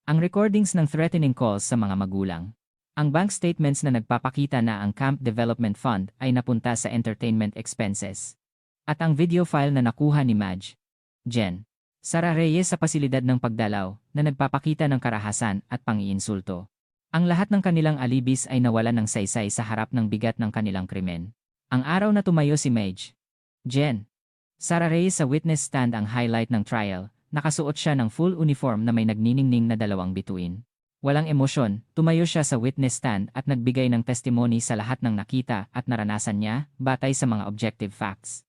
Ang recordings ng threatening calls sa mga magulang. Ang bank statements na nagpapakita na ang Camp Development Fund ay napunta sa entertainment expenses. At ang video file na nakuha ni Madge, Jen, Sara Reyes sa pasilidad ng pagdalaw na nagpapakita ng karahasan at pangiinsulto. Ang lahat ng kanilang alibis ay nawalan ng saysay sa harap ng bigat ng kanilang krimen. Ang araw na tumayo si Madge, Jen, Sara Reyes sa witness stand ang highlight ng trial, nakasuot siya ng full uniform na may nagniningning na dalawang bituin. Walang emosyon, tumayo siya sa witness stand at nagbigay ng testimony sa lahat ng nakita at naranasan niya, batay sa mga objective facts.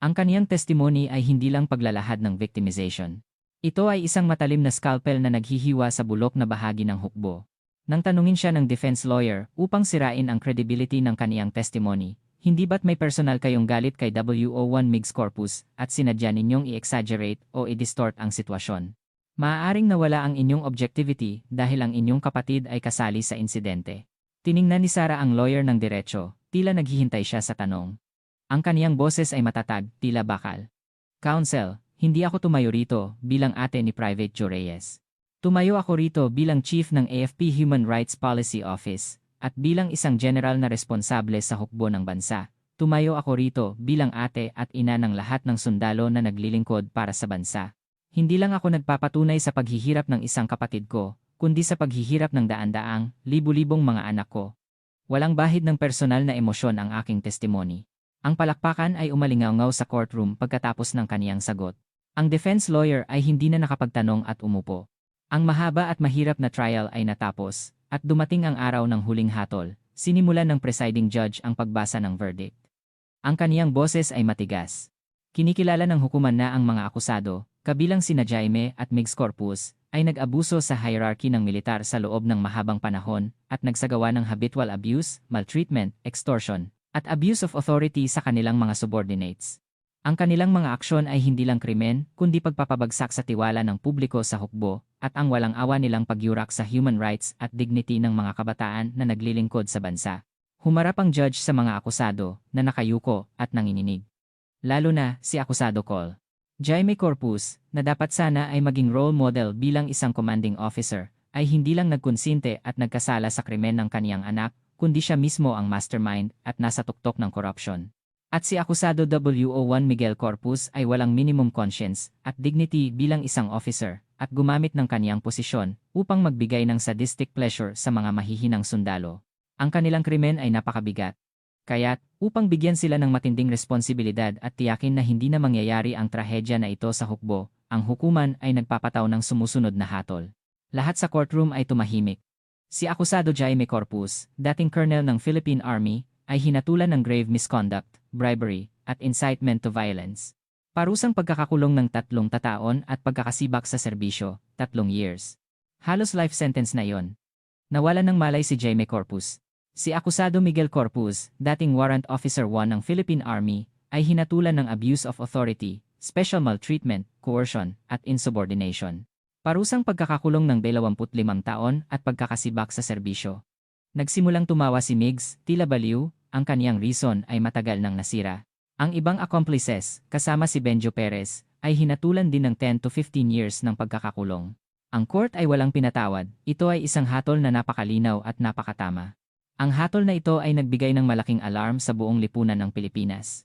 Ang kaniyang testimony ay hindi lang paglalahad ng victimization. Ito ay isang matalim na scalpel na naghihiwa sa bulok na bahagi ng hukbo. Nang tanungin siya ng defense lawyer upang sirain ang credibility ng kaniyang testimony, hindi ba't may personal kayong galit kay WO1 Migs Corpus at sinadya ninyong i-exaggerate o i-distort ang sitwasyon? Maaaring nawala ang inyong objectivity dahil ang inyong kapatid ay kasali sa insidente. Tiningnan ni Sara ang lawyer ng diretso, tila naghihintay siya sa tanong. Ang kaniyang boses ay matatag, tila bakal. Counsel, hindi ako tumayo rito bilang ate ni Private Joe Reyes. Tumayo ako rito bilang chief ng AFP Human Rights Policy Office. At bilang isang general na responsable sa hukbo ng bansa, tumayo ako rito bilang ate at ina ng lahat ng sundalo na naglilingkod para sa bansa. Hindi lang ako nagpapatunay sa paghihirap ng isang kapatid ko, kundi sa paghihirap ng daan-daang, libu-libong mga anak ko. Walang bahid ng personal na emosyon ang aking testimony. Ang palakpakan ay umalingaw-ngaw sa courtroom pagkatapos ng kaniyang sagot. Ang defense lawyer ay hindi na nakapagtanong at umupo. Ang mahaba at mahirap na trial ay natapos. At dumating ang araw ng huling hatol, sinimulan ng presiding judge ang pagbasa ng verdict. Ang kaniyang boses ay matigas. Kinikilala ng hukuman na ang mga akusado, kabilang sina Jaime at Migs Corpus, ay nag-abuso sa hierarchy ng militar sa loob ng mahabang panahon at nagsagawa ng habitual abuse, maltreatment, extortion, at abuse of authority sa kanilang mga subordinates. Ang kanilang mga aksyon ay hindi lang krimen, kundi pagpapabagsak sa tiwala ng publiko sa hukbo, at ang walang awa nilang pagyurak sa human rights at dignity ng mga kabataan na naglilingkod sa bansa. Humarap ang judge sa mga akusado na nakayuko at nanginginig. Lalo na si akusado Col. Jaime Corpus, na dapat sana ay maging role model bilang isang commanding officer, ay hindi lang nagkonsinte at nagkasala sa krimen ng kaniyang anak, kundi siya mismo ang mastermind at nasa tuktok ng corruption. At si akusado WO1 Miguel Corpus ay walang minimum conscience at dignity bilang isang officer at gumamit ng kaniyang posisyon upang magbigay ng sadistic pleasure sa mga mahihinang sundalo. Ang kanilang krimen ay napakabigat. Kaya't, upang bigyan sila ng matinding responsibilidad at tiyakin na hindi na mangyayari ang trahedya na ito sa hukbo, ang hukuman ay nagpapataw ng sumusunod na hatol. Lahat sa courtroom ay tumahimik. Si akusado Jaime Corpus, dating colonel ng Philippine Army, ay hinatulan ng grave misconduct, bribery, at incitement to violence. Parusang pagkakakulong ng 3 taon at pagkakasibak sa serbisyo, 3 years. Halos life sentence na yon. Nawalan ng malay si Jaime Corpus. Si Akusado Miguel Corpuz, dating Warrant Officer 1 ng Philippine Army, ay hinatulan ng abuse of authority, special maltreatment, coercion, at insubordination. Parusang pagkakakulong ng 25 taon at pagkakasibak sa serbisyo. Nagsimulang tumawa si Migs, tila baliw, ang kaniyang reason ay matagal nang nasira. Ang ibang accomplices, kasama si Benjo Perez, ay hinatulan din ng 10 to 15 years ng pagkakakulong. Ang court ay walang pinatawad, ito ay isang hatol na napakalinaw at napakatama. Ang hatol na ito ay nagbigay ng malaking alarm sa buong lipunan ng Pilipinas.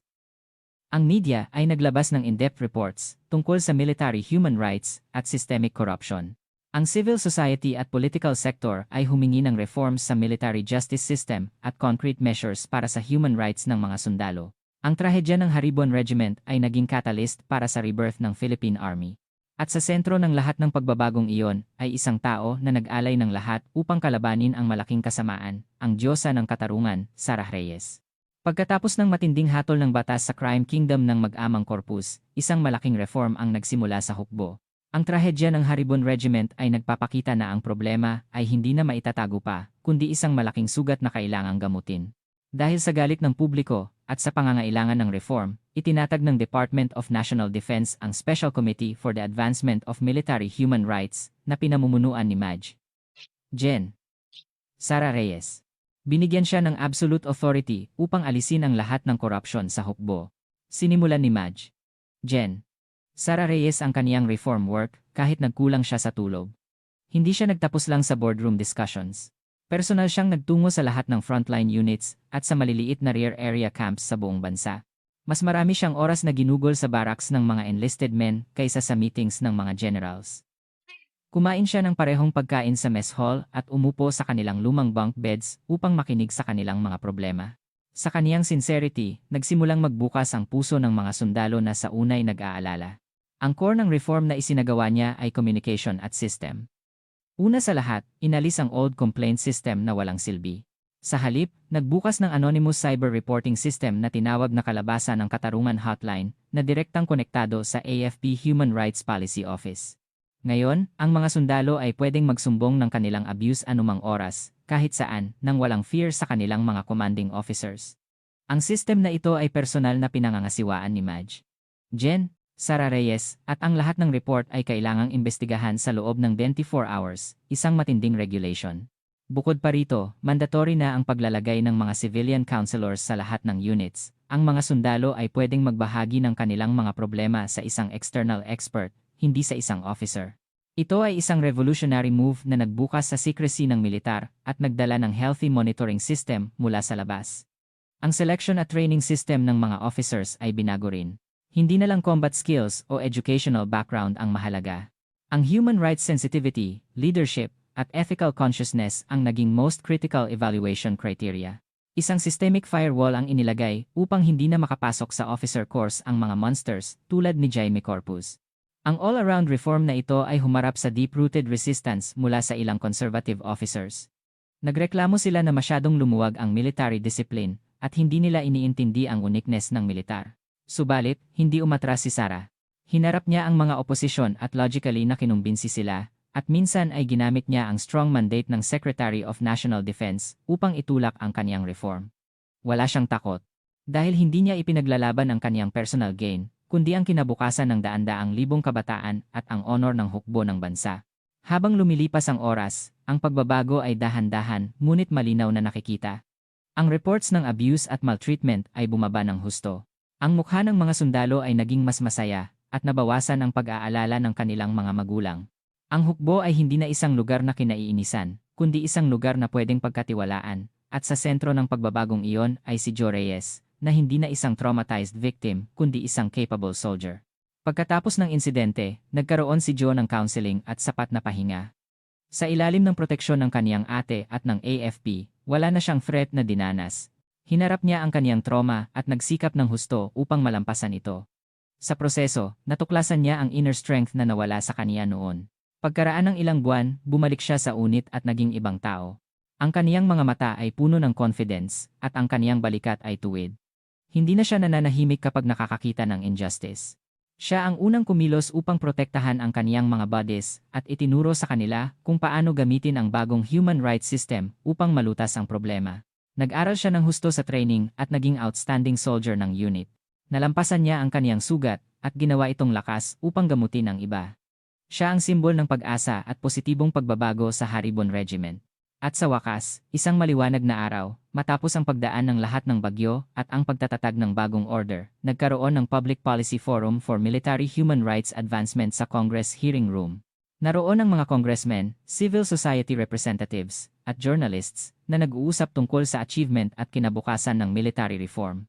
Ang media ay naglabas ng in-depth reports tungkol sa military human rights at systemic corruption. Ang civil society at political sector ay humingi ng reforms sa military justice system at concrete measures para sa human rights ng mga sundalo. Ang trahedya ng Haribon Regiment ay naging catalyst para sa rebirth ng Philippine Army. At sa sentro ng lahat ng pagbabagong iyon ay isang tao na nag-alay ng lahat upang kalabanin ang malaking kasamaan, ang Diyosa ng Katarungan, Sara Reyes. Pagkatapos ng matinding hatol ng batas sa crime kingdom ng mag-amang Corpus, isang malaking reform ang nagsimula sa hukbo. Ang trahedya ng Haribon Regiment ay nagpapakita na ang problema ay hindi na maitatago pa, kundi isang malaking sugat na kailangang gamutin. Dahil sa galit ng publiko at sa pangangailangan ng reform, itinatag ng Department of National Defense ang Special Committee for the Advancement of Military Human Rights na pinamumunuan ni Maj. Gen. Sara Reyes. Binigyan siya ng absolute authority upang alisin ang lahat ng korupsyon sa hukbo. Sinimulan ni Maj. Gen. Sara Reyes ang kaniyang reform work kahit nagkulang siya sa tulog. Hindi siya nagtapos lang sa boardroom discussions. Personal siyang nagtungo sa lahat ng frontline units at sa maliliit na rear area camps sa buong bansa. Mas marami siyang oras na ginugol sa barracks ng mga enlisted men kaysa sa meetings ng mga generals. Kumain siya ng parehong pagkain sa mess hall at umupo sa kanilang lumang bunk beds upang makinig sa kanilang mga problema. Sa kaniyang sincerity, nagsimulang magbukas ang puso ng mga sundalo na sa unay nag-aalala. Ang core ng reform na isinagawa niya ay communication at system. Una sa lahat, inalis ang old complaint system na walang silbi. Sa halip, nagbukas ng anonymous cyber reporting system na tinawag na Kalabasan ng Katarungan Hotline na direktang konektado sa AFP Human Rights Policy Office. Ngayon, ang mga sundalo ay pwedeng magsumbong ng kanilang abuse anumang oras, kahit saan, nang walang fear sa kanilang mga commanding officers. Ang system na ito ay personal na pinangangasiwaan ni Maj. Gen. Sara Reyes, at ang lahat ng report ay kailangang imbestigahan sa loob ng 24 hours, isang matinding regulation. Bukod pa rito, mandatory na ang paglalagay ng mga civilian counselors sa lahat ng units. Ang mga sundalo ay pwedeng magbahagi ng kanilang mga problema sa isang external expert, hindi sa isang officer. Ito ay isang revolutionary move na nagbukas sa secrecy ng militar at nagdala ng healthy monitoring system mula sa labas. Ang selection at training system ng mga officers ay binago rin. Hindi na lang combat skills o educational background ang mahalaga. Ang human rights sensitivity, leadership, at ethical consciousness ang naging most critical evaluation criteria. Isang systemic firewall ang inilagay upang hindi na makapasok sa officer course ang mga monsters tulad ni Jaime Corpuz. Ang all-around reform na ito ay humarap sa deep-rooted resistance mula sa ilang conservative officers. Nagreklamo sila na masyadong lumuwag ang military discipline at hindi nila iniintindi ang uniqueness ng militar. Subalit, hindi umatras si Sara. Hinarap niya ang mga oposisyon at logically na kinumbinsi sila, at minsan ay ginamit niya ang strong mandate ng Secretary of National Defense upang itulak ang kaniyang reform. Wala siyang takot. Dahil hindi niya ipinaglalaban ang kaniyang personal gain, kundi ang kinabukasan ng daan-daang libong kabataan at ang honor ng hukbo ng bansa. Habang lumilipas ang oras, ang pagbabago ay dahan-dahan ngunit malinaw na nakikita. Ang reports ng abuse at maltreatment ay bumaba ng husto. Ang mukha ng mga sundalo ay naging mas masaya at nabawasan ang pag-aalala ng kanilang mga magulang. Ang hukbo ay hindi na isang lugar na kinaiinisan, kundi isang lugar na pwedeng pagkatiwalaan, at sa sentro ng pagbabagong iyon ay si Joe Reyes, na hindi na isang traumatized victim kundi isang capable soldier. Pagkatapos ng insidente, nagkaroon si Joe ng counseling at sapat na pahinga. Sa ilalim ng proteksyon ng kaniyang ate at ng AFP, wala na siyang threat na dinanas. Hinarap niya ang kaniyang trauma at nagsikap ng husto upang malampasan ito. Sa proseso, natuklasan niya ang inner strength na nawala sa kaniya noon. Pagkaraan ng ilang buwan, bumalik siya sa unit at naging ibang tao. Ang kaniyang mga mata ay puno ng confidence at ang kaniyang balikat ay tuwid. Hindi na siya nananahimik kapag nakakakita ng injustice. Siya ang unang kumilos upang protektahan ang kaniyang mga buddies at itinuro sa kanila kung paano gamitin ang bagong human rights system upang malutas ang problema. Nag-aral siya ng husto sa training at naging outstanding soldier ng unit. Nalampasan niya ang kaniyang sugat at ginawa itong lakas upang gamutin ang iba. Siya ang simbol ng pag-asa at positibong pagbabago sa Haribon Regiment. At sa wakas, isang maliwanag na araw, matapos ang pagdaan ng lahat ng bagyo at ang pagtatatag ng bagong order, nagkaroon ng Public Policy Forum for Military Human Rights Advancement sa Congress Hearing Room. Naroon ang mga congressmen, civil society representatives, at journalists na nag-uusap tungkol sa achievement at kinabukasan ng military reform.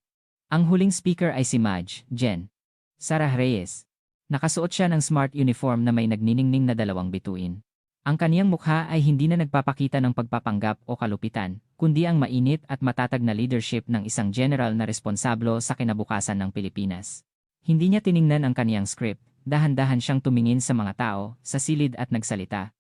Ang huling speaker ay si Maj. Gen. Sarah Reyes. Nakasuot siya ng smart uniform na may nagniningning na 2 bituin. Ang kaniyang mukha ay hindi na nagpapakita ng pagpapanggap o kalupitan, kundi ang mainit at matatag na leadership ng isang general na responsablo sa kinabukasan ng Pilipinas. Hindi niya tiningnan ang kaniyang script, dahan-dahan siyang tumingin sa mga tao, sa silid at nagsalita.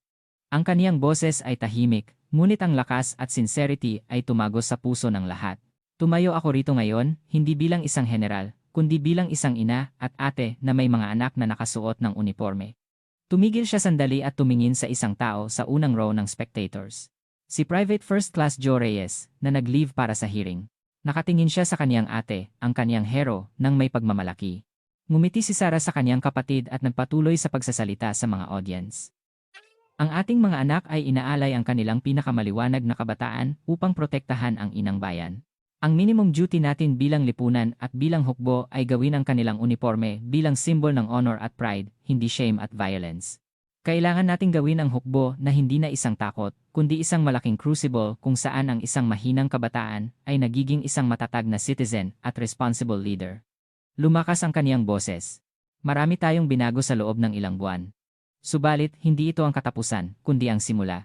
Ang kaniyang boses ay tahimik, ngunit ang lakas at sincerity ay tumagos sa puso ng lahat. Tumayo ako rito ngayon, hindi bilang isang general, kundi bilang isang ina at ate na may mga anak na nakasuot ng uniforme. Tumigil siya sandali at tumingin sa isang tao sa unang row ng spectators. Si Private First Class Joe Reyes, na nag-leave para sa hearing. Nakatingin siya sa kaniyang ate, ang kaniyang hero, nang may pagmamalaki. Ngumiti si Sarah sa kaniyang kapatid at nagpatuloy sa pagsasalita sa mga audience. Ang ating mga anak ay inaalay ang kanilang pinakamaliwanag na kabataan upang protektahan ang inang bayan. Ang minimum duty natin bilang lipunan at bilang hukbo ay gawin ang kanilang uniforme bilang simbol ng honor at pride, hindi shame at violence. Kailangan nating gawin ang hukbo na hindi na isang takot, kundi isang malaking crucible kung saan ang isang mahinang kabataan ay nagiging isang matatag na citizen at responsible leader. Lumakas ang kaniyang boses. Marami tayong binago sa loob ng ilang buwan. Subalit, hindi ito ang katapusan, kundi ang simula.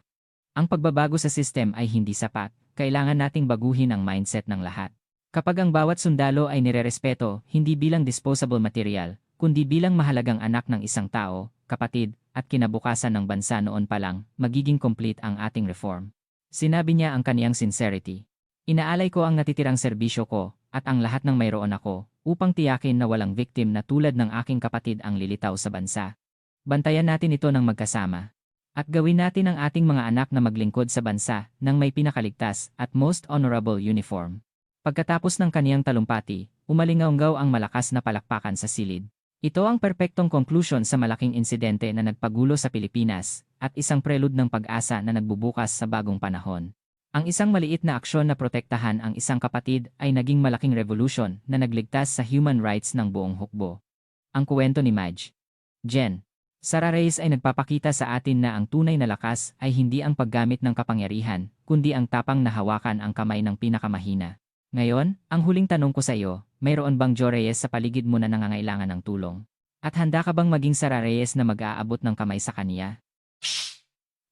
Ang pagbabago sa system ay hindi sapat. Kailangan nating baguhin ang mindset ng lahat. Kapag ang bawat sundalo ay nirerespeto, hindi bilang disposable material, kundi bilang mahalagang anak ng isang tao, kapatid, at kinabukasan ng bansa noon pa lang, magiging complete ang ating reform. Sinabi niya ang kaniyang sincerity. Inaalay ko ang natitirang serbisyo ko, at ang lahat ng mayroon ako, upang tiyakin na walang victim na tulad ng aking kapatid ang lilitaw sa bansa. Bantayan natin ito ng magkasama. At gawin natin ang ating mga anak na maglingkod sa bansa nang may pinakaligtas at most honorable uniform. Pagkatapos ng kaniyang talumpati, umalingaw-ngaw ang malakas na palakpakan sa silid. Ito ang perpektong conclusion sa malaking insidente na nagpagulo sa Pilipinas at isang prelude ng pag-asa na nagbubukas sa bagong panahon. Ang isang maliit na aksyon na protektahan ang isang kapatid ay naging malaking revolution na nagligtas sa human rights ng buong hukbo. Ang kwento ni Maj. Gen. Sarah Reyes ay nagpapakita sa atin na ang tunay na lakas ay hindi ang paggamit ng kapangyarihan, kundi ang tapang na hawakan ang kamay ng pinakamahina. Ngayon, ang huling tanong ko sa iyo, mayroon bang Joe Reyes sa paligid mo na nangangailangan ng tulong? At handa ka bang maging Sarah Reyes na mag-aabot ng kamay sa kaniya?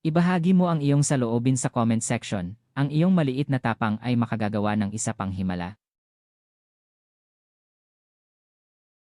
Ibahagi mo ang iyong saloobin sa comment section. Ang iyong maliit na tapang ay makagagawa ng isa pang himala.